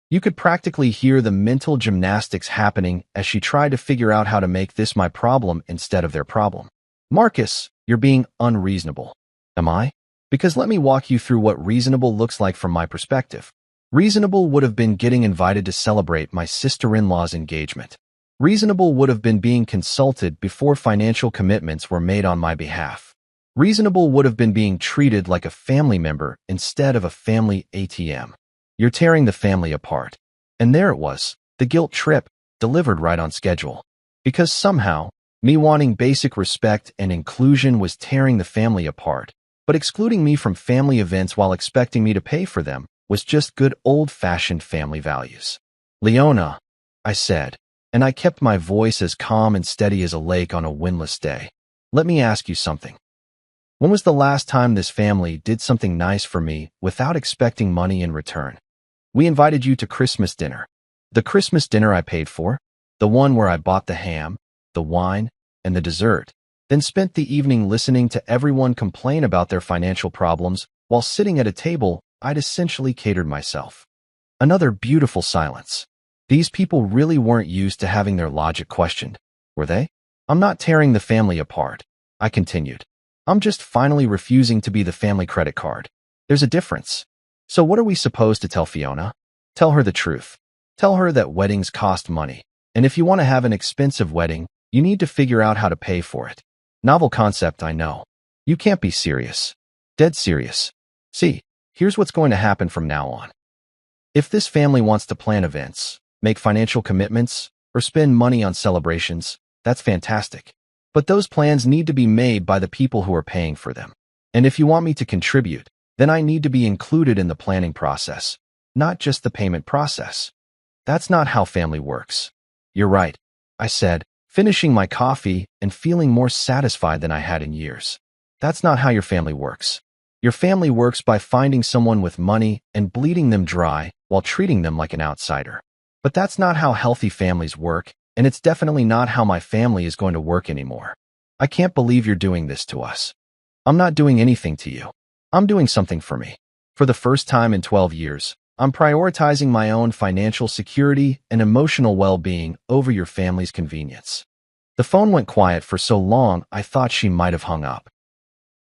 A: You could practically hear the mental gymnastics happening as she tried to figure out how to make this my problem instead of their problem. "Marcus, you're being unreasonable." "Am I?" "Because let me walk you through what reasonable looks like from my perspective. Reasonable would have been getting invited to celebrate my sister-in-law's engagement. Reasonable would have been being consulted before financial commitments were made on my behalf. Reasonable would have been being treated like a family member instead of a family ATM. You're tearing the family apart. And there it was, the guilt trip, delivered right on schedule. Because somehow, me wanting basic respect and inclusion was tearing the family apart, but excluding me from family events while expecting me to pay for them was just good old-fashioned family values. Leona, I said, and I kept my voice as calm and steady as a lake on a windless day. Let me ask you something. When was the last time this family did something nice for me without expecting money in return? We invited you to Christmas dinner. The Christmas dinner I paid for, the one where I bought the ham, the wine, and the dessert, then spent the evening listening to everyone complain about their financial problems while sitting at a table I'd essentially catered myself. Another beautiful silence. These people really weren't used to having their logic questioned, were they? I'm not tearing the family apart, I continued. I'm just finally refusing to be the family credit card. There's a difference. So what are we supposed to tell Fiona? Tell her the truth. Tell her that weddings cost money. And if you want to have an expensive wedding, you need to figure out how to pay for it. Novel concept, I know. You can't be serious. Dead serious. See, here's what's going to happen from now on. If this family wants to plan events, make financial commitments, or spend money on celebrations, that's fantastic. But those plans need to be made by the people who are paying for them. And if you want me to contribute, then I need to be included in the planning process, not just the payment process. That's not how family works. You're right, I said, finishing my coffee and feeling more satisfied than I had in years. That's not how your family works. Your family works by finding someone with money and bleeding them dry while treating them like an outsider. But that's not how healthy families work, and it's definitely not how my family is going to work anymore. I can't believe you're doing this to us. I'm not doing anything to you. I'm doing something for me. For the first time in 12 years, I'm prioritizing my own financial security and emotional well-being over your family's convenience. The phone went quiet for so long I thought she might have hung up.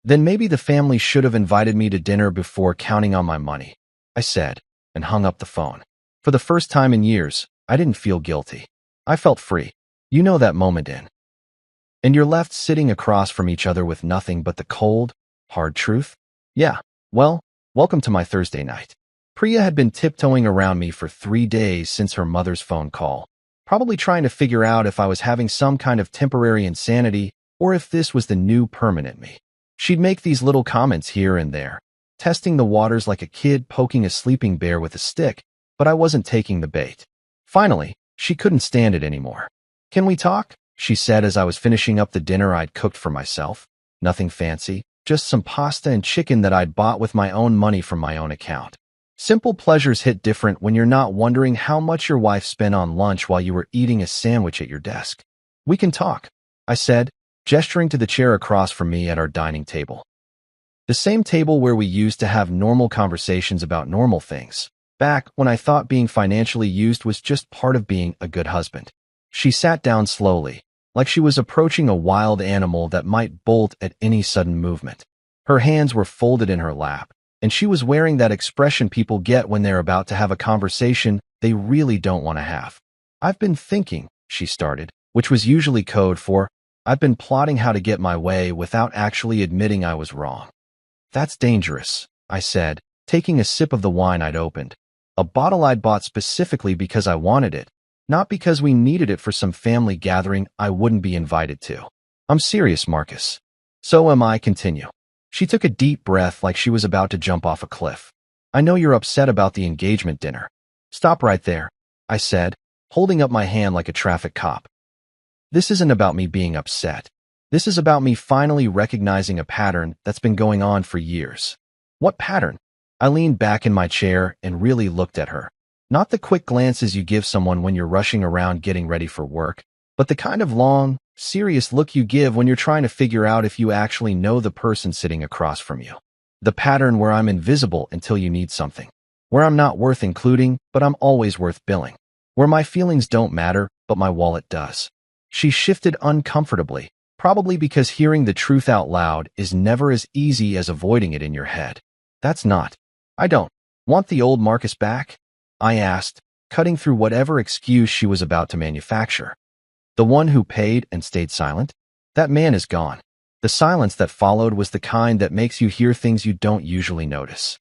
A: Then maybe the family should have invited me to dinner before counting on my money, I said, and hung up the phone. For the first time in years, I didn't feel guilty. I felt free. You know that moment and you're left sitting across from each other with nothing but the cold, hard truth? Yeah, well, welcome to my Thursday night. Priya had been tiptoeing around me for 3 days since her mother's phone call, probably trying to figure out if I was having some kind of temporary insanity or if this was the new permanent me. She'd make these little comments here and there, testing the waters like a kid poking a sleeping bear with a stick, but I wasn't taking the bait. Finally, she couldn't stand it anymore. Can we talk? She said as I was finishing up the dinner I'd cooked for myself. Nothing fancy, just some pasta and chicken that I'd bought with my own money from my own account. Simple pleasures hit different when you're not wondering how much your wife spent on lunch while you were eating a sandwich at your desk. We can talk, I said, gesturing to the chair across from me at our dining table. The same table where we used to have normal conversations about normal things, back when I thought being financially used was just part of being a good husband. She sat down slowly, like she was approaching a wild animal that might bolt at any sudden movement. Her hands were folded in her lap, and she was wearing that expression people get when they're about to have a conversation they really don't want to have. I've been thinking, she started, which was usually code for, I've been plotting how to get my way without actually admitting I was wrong. That's dangerous, I said, taking a sip of the wine I'd opened. A bottle I'd bought specifically because I wanted it, not because we needed it for some family gathering I wouldn't be invited to. I'm serious, Marcus. So am I, continue. She took a deep breath like she was about to jump off a cliff. I know you're upset about the engagement dinner. Stop right there, I said, holding up my hand like a traffic cop. This isn't about me being upset. This is about me finally recognizing a pattern that's been going on for years. What pattern? I leaned back in my chair and really looked at her. Not the quick glances you give someone when you're rushing around getting ready for work, but the kind of long, serious look you give when you're trying to figure out if you actually know the person sitting across from you. The pattern where I'm invisible until you need something. Where I'm not worth including, but I'm always worth billing. Where my feelings don't matter, but my wallet does. She shifted uncomfortably, probably because hearing the truth out loud is never as easy as avoiding it in your head. That's not. I don't Want the old Marcus back? I asked, cutting through whatever excuse she was about to manufacture. The one who paid and stayed silent? That man is gone. The silence that followed was the kind that makes you hear things you don't usually notice.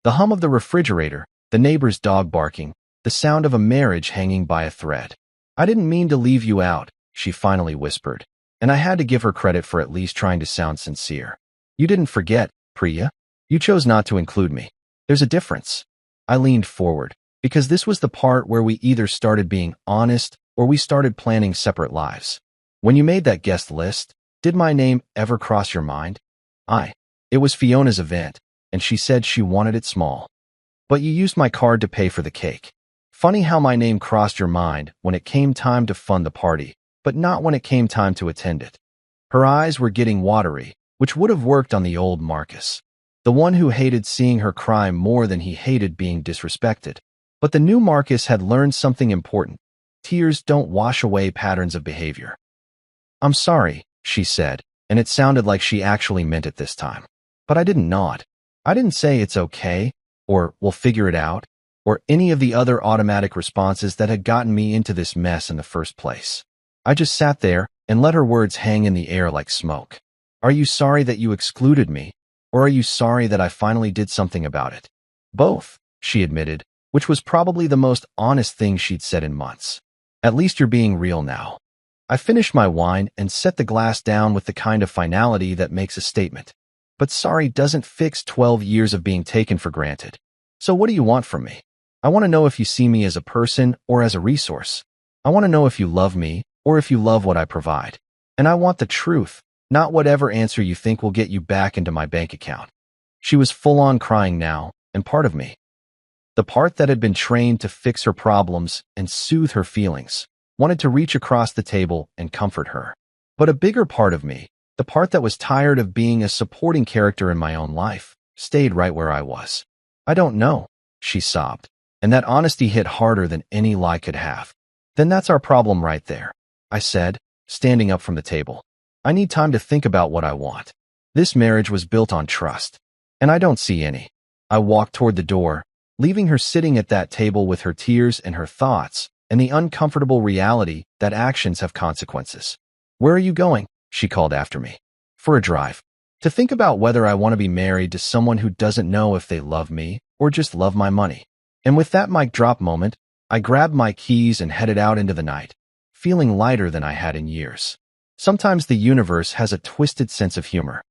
A: The hum of the refrigerator, the neighbor's dog barking, the sound of a marriage hanging by a thread. I didn't mean to leave you out, she finally whispered, and I had to give her credit for at least trying to sound sincere. You didn't forget, Priya. You chose not to include me. There's a difference. I leaned forward, because this was the part where we either started being honest or we started planning separate lives. When you made that guest list, did my name ever cross your mind? It was Fiona's event, and she said she wanted it small. But you used my card to pay for the cake. Funny how my name crossed your mind when it came time to fund the party, but not when it came time to attend it. Her eyes were getting watery, which would have worked on the old Marcus, the one who hated seeing her cry more than he hated being disrespected. But the new Marcus had learned something important. Tears don't wash away patterns of behavior. I'm sorry, she said, and it sounded like she actually meant it this time. But I didn't nod. I didn't say it's okay, or we'll figure it out, or any of the other automatic responses that had gotten me into this mess in the first place. I just sat there and let her words hang in the air like smoke. Are you sorry that you excluded me, or are you sorry that I finally did something about it? Both, she admitted, which was probably the most honest thing she'd said in months. At least you're being real now. I finished my wine and set the glass down with the kind of finality that makes a statement. But sorry doesn't fix 12 years of being taken for granted. So what do you want from me? I want to know if you see me as a person or as a resource. I want to know if you love me or if you love what I provide. And I want the truth, not whatever answer you think will get you back into my bank account. She was full-on crying now, and part of me, the part that had been trained to fix her problems and soothe her feelings, wanted to reach across the table and comfort her. But a bigger part of me, the part that was tired of being a supporting character in my own life, stayed right where I was. I don't know, she sobbed, and that honesty hit harder than any lie could have. Then that's our problem right there, I said, standing up from the table. I need time to think about what I want. This marriage was built on trust, and I don't see any. I walked toward the door, leaving her sitting at that table with her tears and her thoughts, and the uncomfortable reality that actions have consequences. Where are you going? She called after me. For a drive. To think about whether I want to be married to someone who doesn't know if they love me or just love my money. And with that mic drop moment, I grabbed my keys and headed out into the night, feeling lighter than I had in years. Sometimes the universe has a twisted sense of humor.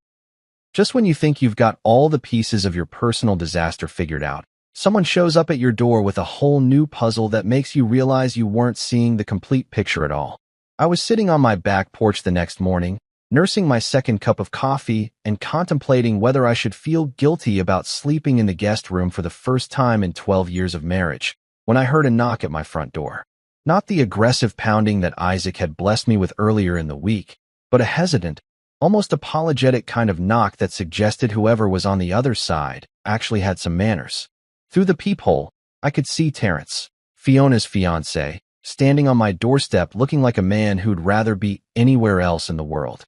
A: Just when you think you've got all the pieces of your personal disaster figured out, someone shows up at your door with a whole new puzzle that makes you realize you weren't seeing the complete picture at all. I was sitting on my back porch the next morning, nursing my second cup of coffee and contemplating whether I should feel guilty about sleeping in the guest room for the first time in 12 years of marriage, when I heard a knock at my front door. Not the aggressive pounding that Isaac had blessed me with earlier in the week, but a hesitant, almost apologetic kind of knock that suggested whoever was on the other side actually had some manners. Through the peephole, I could see Terrence, Fiona's fiancé, standing on my doorstep looking like a man who'd rather be anywhere else in the world.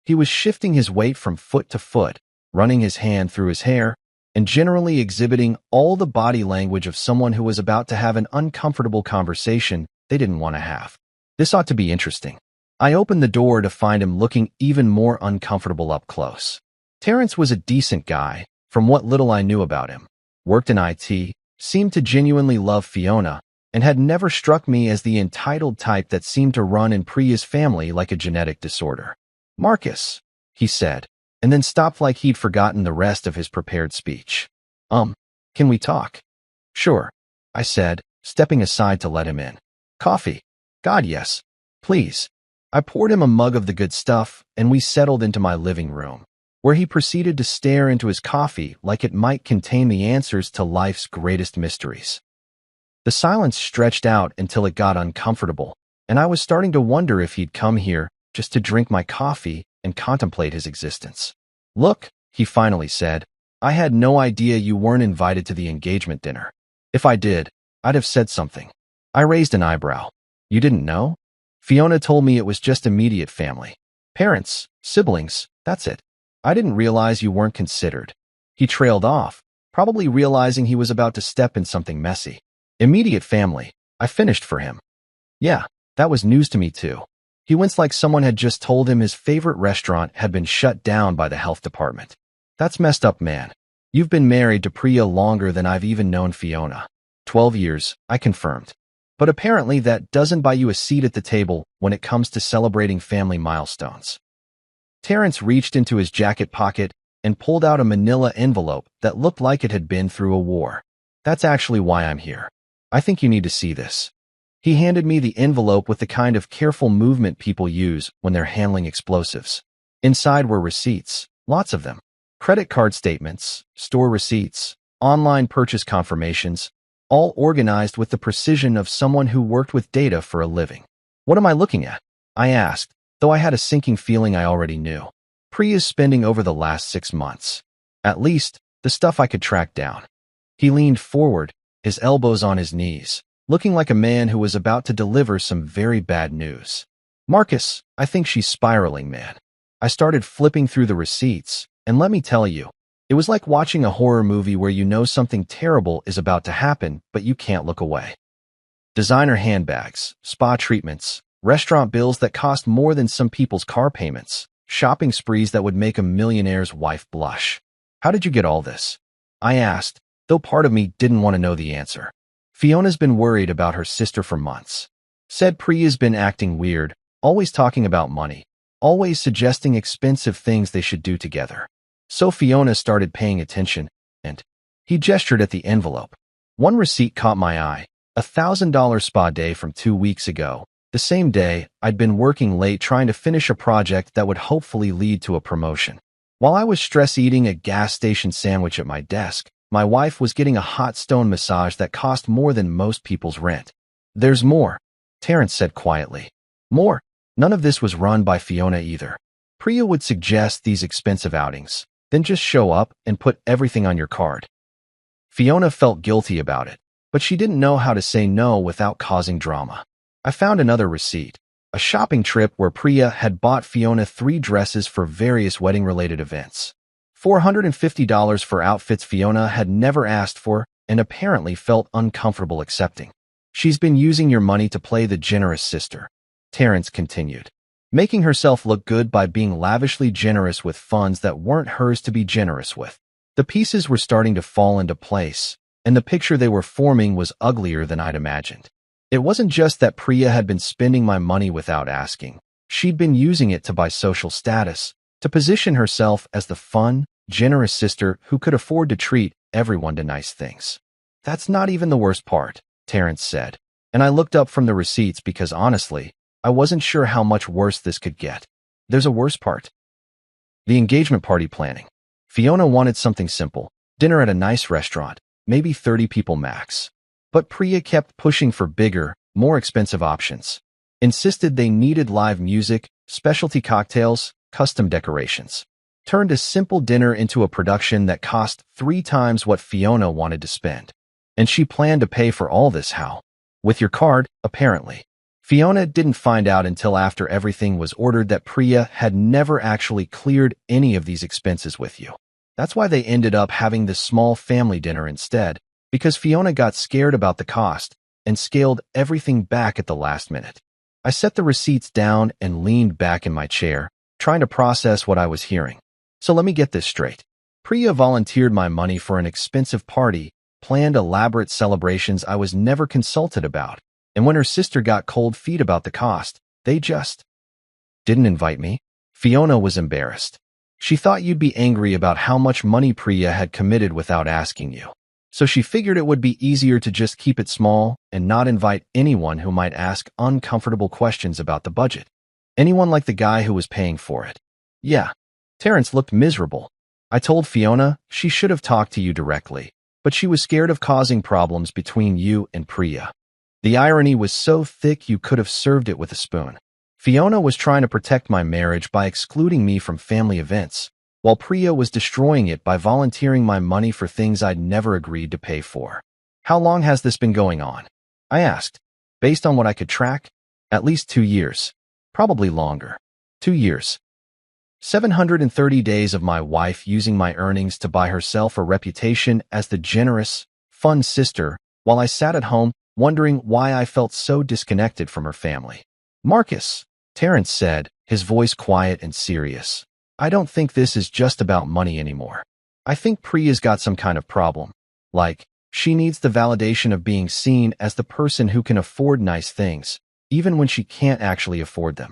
A: He was shifting his weight from foot to foot, running his hand through his hair, and generally exhibiting all the body language of someone who was about to have an uncomfortable conversation they didn't want to have. This ought to be interesting. I opened the door to find him looking even more uncomfortable up close. Terrence was a decent guy, from what little I knew about him. Worked in IT, seemed to genuinely love Fiona, and had never struck me as the entitled type that seemed to run in Priya's family like a genetic disorder. Marcus, he said, and then stopped like he'd forgotten the rest of his prepared speech. Can we talk? Sure, I said, stepping aside to let him in. Coffee? God, yes. Please. I poured him a mug of the good stuff, and we settled into my living room, where he proceeded to stare into his coffee like it might contain the answers to life's greatest mysteries. The silence stretched out until it got uncomfortable, and I was starting to wonder if he'd come here just to drink my coffee and contemplate his existence. Look, he finally said, I had no idea you weren't invited to the engagement dinner. If I did, I'd have said something. I raised an eyebrow. You didn't know? Fiona told me it was just immediate family. Parents, siblings, that's it. I didn't realize you weren't considered. He trailed off, probably realizing he was about to step in something messy. Immediate family. I finished for him. Yeah, that was news to me too. He winced like someone had just told him his favorite restaurant had been shut down by the health department. That's messed up, man. You've been married to Priya longer than I've even known Fiona. 12 years, I confirmed. But apparently that doesn't buy you a seat at the table when it comes to celebrating family milestones. Terrence reached into his jacket pocket and pulled out a manila envelope that looked like it had been through a war. That's actually why I'm here. I think you need to see this. He handed me the envelope with the kind of careful movement people use when they're handling explosives. Inside were receipts, lots of them. Credit card statements, store receipts, online purchase confirmations, all organized with the precision of someone who worked with data for a living. What am I looking at? I asked, though I had a sinking feeling I already knew. Priya's spending over the last 6 months. At least, the stuff I could track down. He leaned forward, his elbows on his knees, looking like a man who was about to deliver some very bad news. Marcus, I think she's spiraling, man. I started flipping through the receipts, and let me tell you, it was like watching a horror movie where you know something terrible is about to happen, but you can't look away. Designer handbags, spa treatments, restaurant bills that cost more than some people's car payments, shopping sprees that would make a millionaire's wife blush. How did you get all this? I asked, though part of me didn't want to know the answer. Fiona's been worried about her sister for months. Said Priya's been acting weird, always talking about money, always suggesting expensive things they should do together. So Fiona started paying attention, and he gestured at the envelope. One receipt caught my eye, $1,000 spa day from 2 weeks ago. The same day, I'd been working late trying to finish a project that would hopefully lead to a promotion. While I was stress-eating a gas station sandwich at my desk, my wife was getting a hot stone massage that cost more than most people's rent. There's more, Terrence said quietly. More? None of this was run by Fiona either. Priya would suggest these expensive outings, then just show up and put everything on your card. Fiona felt guilty about it, but she didn't know how to say no without causing drama. I found another receipt, a shopping trip where Priya had bought Fiona 3 dresses for various wedding-related events. $450 for outfits Fiona had never asked for and apparently felt uncomfortable accepting. She's been using your money to play the generous sister, Terrence continued, making herself look good by being lavishly generous with funds that weren't hers to be generous with. The pieces were starting to fall into place, and the picture they were forming was uglier than I'd imagined. It wasn't just that Priya had been spending my money without asking. She'd been using it to buy social status, to position herself as the fun, generous sister who could afford to treat everyone to nice things. That's not even the worst part, Terrence said, and I looked up from the receipts because honestly, I wasn't sure how much worse this could get. There's a worse part. The engagement party planning. Fiona wanted something simple, dinner at a nice restaurant, maybe 30 people max. But Priya kept pushing for bigger, more expensive options. Insisted they needed live music, specialty cocktails, custom decorations. Turned a simple dinner into a production that cost 3 times what Fiona wanted to spend. And she planned to pay for all this how? With your card, apparently. Fiona didn't find out until after everything was ordered that Priya had never actually cleared any of these expenses with you. That's why they ended up having this small family dinner instead, because Fiona got scared about the cost and scaled everything back at the last minute. I set the receipts down and leaned back in my chair, trying to process what I was hearing. So let me get this straight. Priya volunteered my money for an expensive party, planned elaborate celebrations I was never consulted about, and when her sister got cold feet about the cost, they just didn't invite me. Fiona was embarrassed. She thought you'd be angry about how much money Priya had committed without asking you. So she figured it would be easier to just keep it small and not invite anyone who might ask uncomfortable questions about the budget. Anyone like the guy who was paying for it. Yeah. Terrence looked miserable. I told Fiona she should have talked to you directly, but she was scared of causing problems between you and Priya. The irony was so thick you could have served it with a spoon. Fiona was trying to protect my marriage by excluding me from family events, while Priya was destroying it by volunteering my money for things I'd never agreed to pay for. How long has this been going on? I asked. Based on what I could track, at least 2 years. Probably longer. 2 years. 730 days of my wife using my earnings to buy herself a reputation as the generous, fun sister, while I sat at home wondering why I felt so disconnected from her family. Marcus, Terrence said, his voice quiet and serious. I don't think this is just about money anymore. I think Priya's got some kind of problem. Like, she needs the validation of being seen as the person who can afford nice things, even when she can't actually afford them.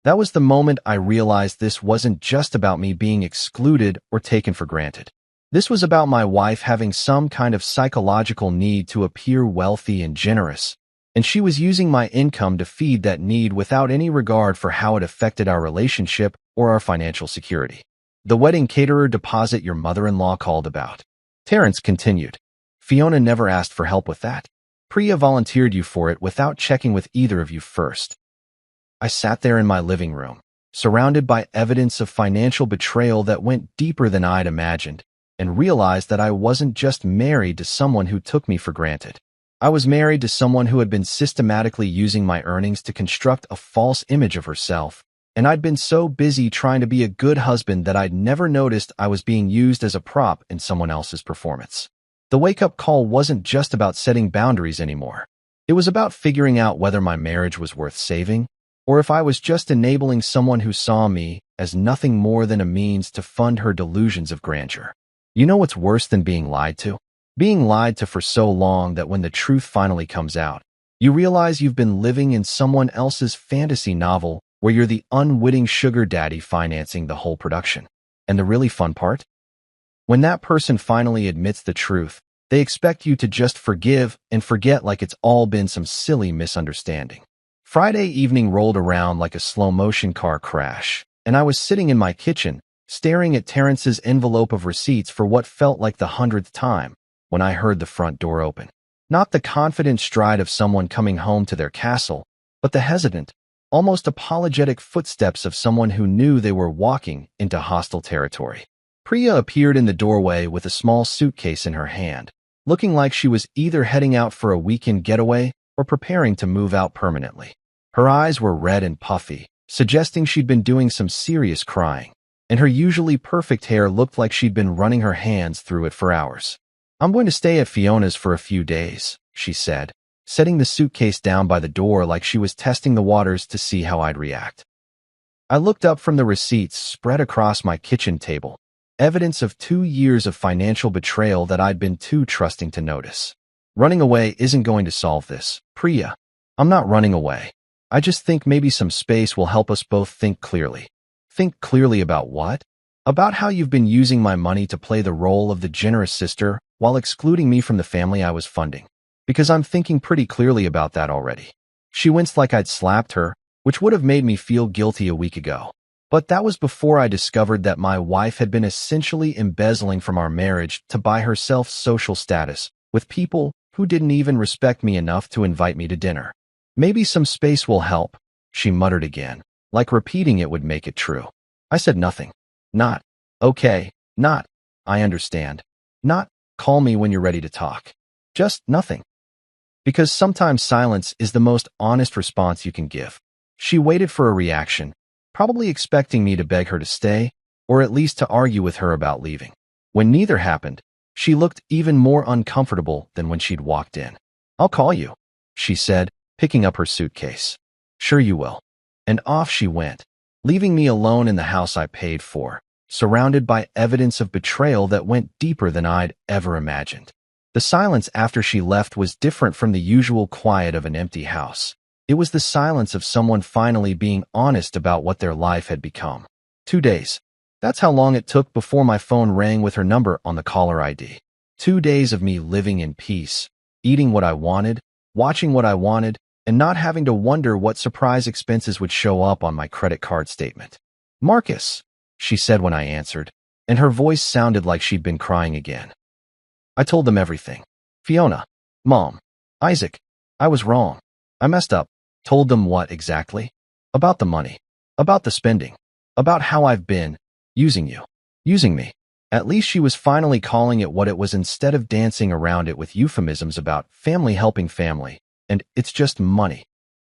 A: That was the moment I realized this wasn't just about me being excluded or taken for granted. This was about my wife having some kind of psychological need to appear wealthy and generous, and she was using my income to feed that need without any regard for how it affected our relationship or our financial security. The wedding caterer deposit your mother-in-law called about. Terrence continued. Fiona never asked for help with that. Priya volunteered you for it without checking with either of you first. I sat there in my living room, surrounded by evidence of financial betrayal that went deeper than I'd imagined, and realized that I wasn't just married to someone who took me for granted. I was married to someone who had been systematically using my earnings to construct a false image of herself, and I'd been so busy trying to be a good husband that I'd never noticed I was being used as a prop in someone else's performance. The wake-up call wasn't just about setting boundaries anymore. It was about figuring out whether my marriage was worth saving, or if I was just enabling someone who saw me as nothing more than a means to fund her delusions of grandeur. You know what's worse than being lied to? Being lied to for so long that when the truth finally comes out, you realize you've been living in someone else's fantasy novel where you're the unwitting sugar daddy financing the whole production. And the really fun part? When that person finally admits the truth, they expect you to just forgive and forget like it's all been some silly misunderstanding. Friday evening rolled around like a slow-motion car crash, and I was sitting in my kitchen, staring at Terrence's envelope of receipts for what felt like the 100th time, when I heard the front door open. Not the confident stride of someone coming home to their castle, but the hesitant, almost apologetic footsteps of someone who knew they were walking into hostile territory. Priya appeared in the doorway with a small suitcase in her hand, looking like she was either heading out for a weekend getaway or preparing to move out permanently. Her eyes were red and puffy, suggesting she'd been doing some serious crying, and her usually perfect hair looked like she'd been running her hands through it for hours. I'm going to stay at Fiona's for a few days, she said, setting the suitcase down by the door like she was testing the waters to see how I'd react. I looked up from the receipts spread across my kitchen table, evidence of 2 years of financial betrayal that I'd been too trusting to notice. Running away isn't going to solve this, Priya. I'm not running away. I just think maybe some space will help us both think clearly. Think clearly about what? About how you've been using my money to play the role of the generous sister while excluding me from the family I was funding. Because I'm thinking pretty clearly about that already. She winced like I'd slapped her, which would have made me feel guilty a week ago. But that was before I discovered that my wife had been essentially embezzling from our marriage to buy herself social status with people who didn't even respect me enough to invite me to dinner. Maybe some space will help, she muttered again, like repeating it would make it true. I said nothing. Not, okay, not, I understand. Not, call me when you're ready to talk. Just nothing. Because sometimes silence is the most honest response you can give. She waited for a reaction, probably expecting me to beg her to stay, or at least to argue with her about leaving. When neither happened, she looked even more uncomfortable than when she'd walked in. I'll call you, she said, picking up her suitcase. Sure you will. And off she went, leaving me alone in the house I paid for, surrounded by evidence of betrayal that went deeper than I'd ever imagined. The silence after she left was different from the usual quiet of an empty house. It was the silence of someone finally being honest about what their life had become. 2 days. That's how long it took before my phone rang with her number on the caller ID. 2 days of me living in peace, eating what I wanted, watching what I wanted, and not having to wonder what surprise expenses would show up on my credit card statement. Marcus, she said when I answered, and her voice sounded like she'd been crying again. I told them everything. Fiona, Mom, Isaac, I was wrong. I messed up. Told them what exactly? About the money. About the spending. About how I've been using you. Using me. At least she was finally calling it what it was instead of dancing around it with euphemisms about family helping family, and it's just money.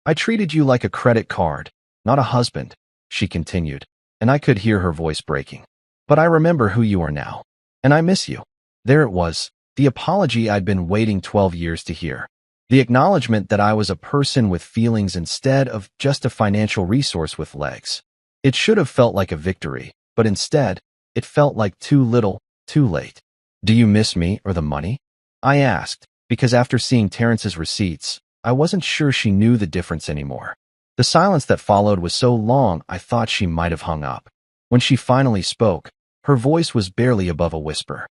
A: I treated you like a credit card, not a husband, she continued, and I could hear her voice breaking. But I remember who you are now, and I miss you. There it was, the apology I'd been waiting 12 years to hear. The acknowledgement that I was a person with feelings instead of just a financial resource with legs. It should have felt like a victory, but instead, it felt like too little, too late. Do you miss me or the money? I asked, because after seeing Terrence's receipts, I wasn't sure she knew the difference anymore. The silence that followed was so long I thought she might have hung up. When she finally spoke, her voice was barely above a whisper.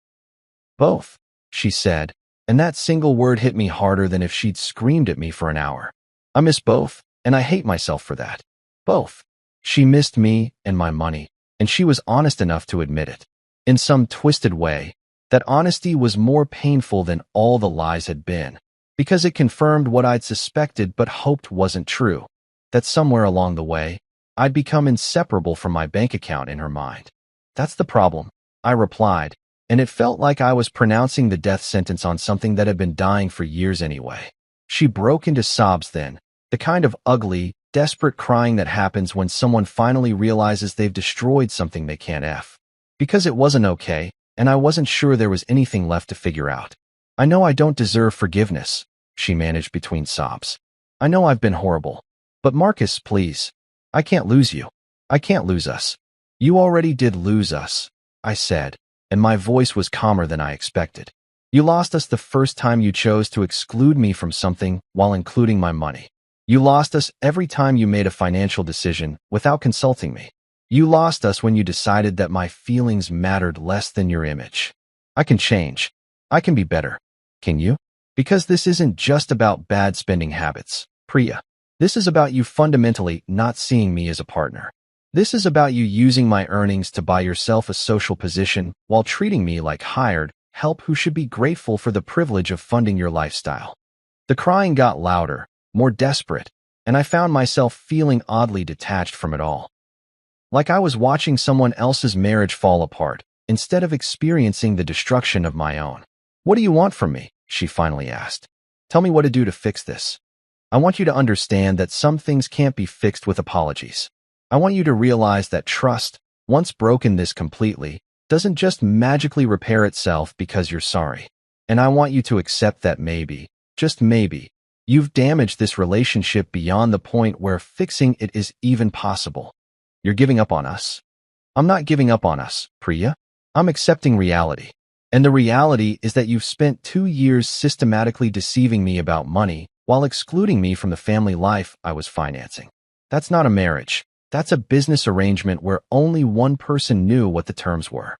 A: Both, she said, and that single word hit me harder than if she'd screamed at me for an hour. I miss both, and I hate myself for that. Both. She missed me and my money, and she was honest enough to admit it. In some twisted way, that honesty was more painful than all the lies had been, because it confirmed what I'd suspected but hoped wasn't true, that somewhere along the way, I'd become inseparable from my bank account in her mind. That's the problem, I replied, and it felt like I was pronouncing the death sentence on something that had been dying for years anyway. She broke into sobs then, the kind of ugly, desperate crying that happens when someone finally realizes they've destroyed something they can't F. Because it wasn't okay, and I wasn't sure there was anything left to figure out. I know I don't deserve forgiveness, she managed between sobs. I know I've been horrible. But Marcus, please. I can't lose you. I can't lose us. You already did lose us, I said, and my voice was calmer than I expected. You lost us the first time you chose to exclude me from something while including my money. You lost us every time you made a financial decision without consulting me. You lost us when you decided that my feelings mattered less than your image. I can change. I can be better. Can you? Because this isn't just about bad spending habits, Priya. This is about you fundamentally not seeing me as a partner. This is about you using my earnings to buy yourself a social position while treating me like hired help who should be grateful for the privilege of funding your lifestyle. The crying got louder, more desperate, and I found myself feeling oddly detached from it all. Like I was watching someone else's marriage fall apart, instead of experiencing the destruction of my own. What do you want from me? She finally asked. Tell me what to do to fix this. I want you to understand that some things can't be fixed with apologies. I want you to realize that trust, once broken this completely, doesn't just magically repair itself because you're sorry. And I want you to accept that maybe, just maybe, you've damaged this relationship beyond the point where fixing it is even possible. You're giving up on us. I'm not giving up on us, Priya. I'm accepting reality. And the reality is that you've spent 2 years systematically deceiving me about money while excluding me from the family life I was financing. That's not a marriage. That's a business arrangement where only one person knew what the terms were.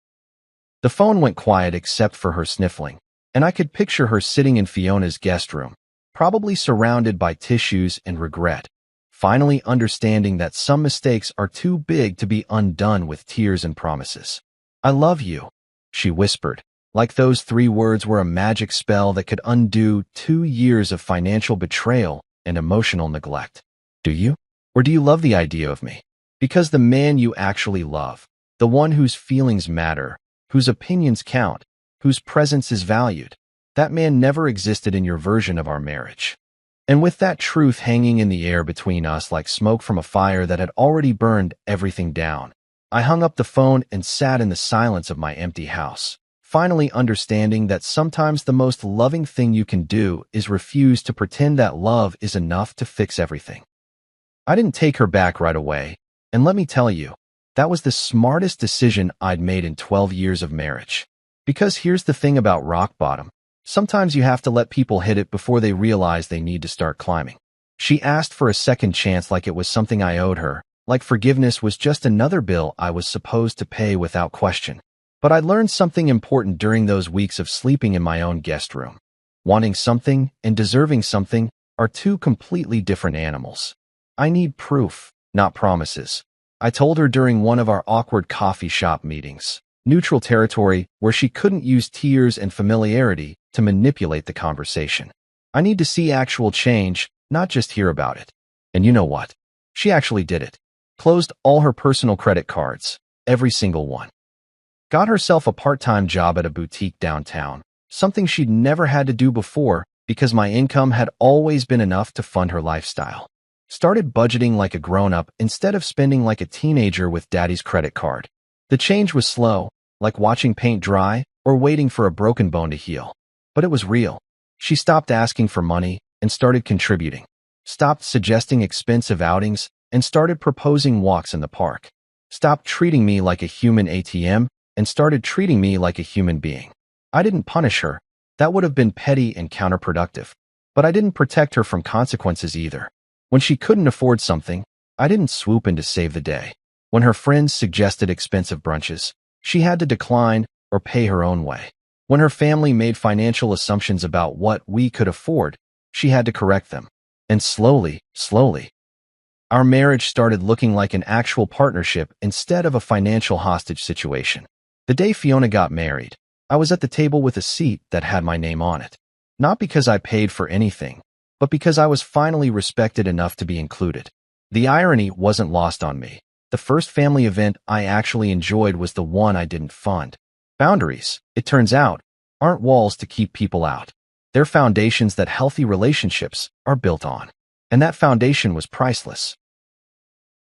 A: The phone went quiet except for her sniffling, and I could picture her sitting in Fiona's guest room, probably surrounded by tissues and regret, finally understanding that some mistakes are too big to be undone with tears and promises. I love you, she whispered, like those 3 words were a magic spell that could undo 2 years of financial betrayal and emotional neglect. Do you? Or do you love the idea of me? Because the man you actually love, the one whose feelings matter, whose opinions count, whose presence is valued, that man never existed in your version of our marriage. And with that truth hanging in the air between us like smoke from a fire that had already burned everything down, I hung up the phone and sat in the silence of my empty house, finally understanding that sometimes the most loving thing you can do is refuse to pretend that love is enough to fix everything. I didn't take her back right away, and let me tell you, that was the smartest decision I'd made in 12 years of marriage. Because here's the thing about rock bottom. Sometimes you have to let people hit it before they realize they need to start climbing. She asked for a second chance like it was something I owed her, like forgiveness was just another bill I was supposed to pay without question. But I learned something important during those weeks of sleeping in my own guest room. Wanting something and deserving something are 2 completely different animals. I need proof, not promises. I told her during one of our awkward coffee shop meetings, neutral territory where she couldn't use tears and familiarity to manipulate the conversation. I need to see actual change, not just hear about it. And you know what? She actually did it. Closed all her personal credit cards, every single one. Got herself a part-time job at a boutique downtown, something she'd never had to do before because my income had always been enough to fund her lifestyle. Started budgeting like a grown-up instead of spending like a teenager with daddy's credit card. The change was slow, like watching paint dry or waiting for a broken bone to heal. But it was real. She stopped asking for money and started contributing. Stopped suggesting expensive outings and started proposing walks in the park. Stopped treating me like a human ATM and started treating me like a human being. I didn't punish her. That would have been petty and counterproductive. But I didn't protect her from consequences either. When she couldn't afford something, I didn't swoop in to save the day. When her friends suggested expensive brunches, she had to decline or pay her own way. When her family made financial assumptions about what we could afford, she had to correct them. And slowly, our marriage started looking like an actual partnership instead of a financial hostage situation. The day Fiona got married, I was at the table with a seat that had my name on it. Not because I paid for anything, but because I was finally respected enough to be included. The irony wasn't lost on me. The first family event I actually enjoyed was the one I didn't fund. Boundaries, it turns out, aren't walls to keep people out. They're foundations that healthy relationships are built on. And that foundation was priceless.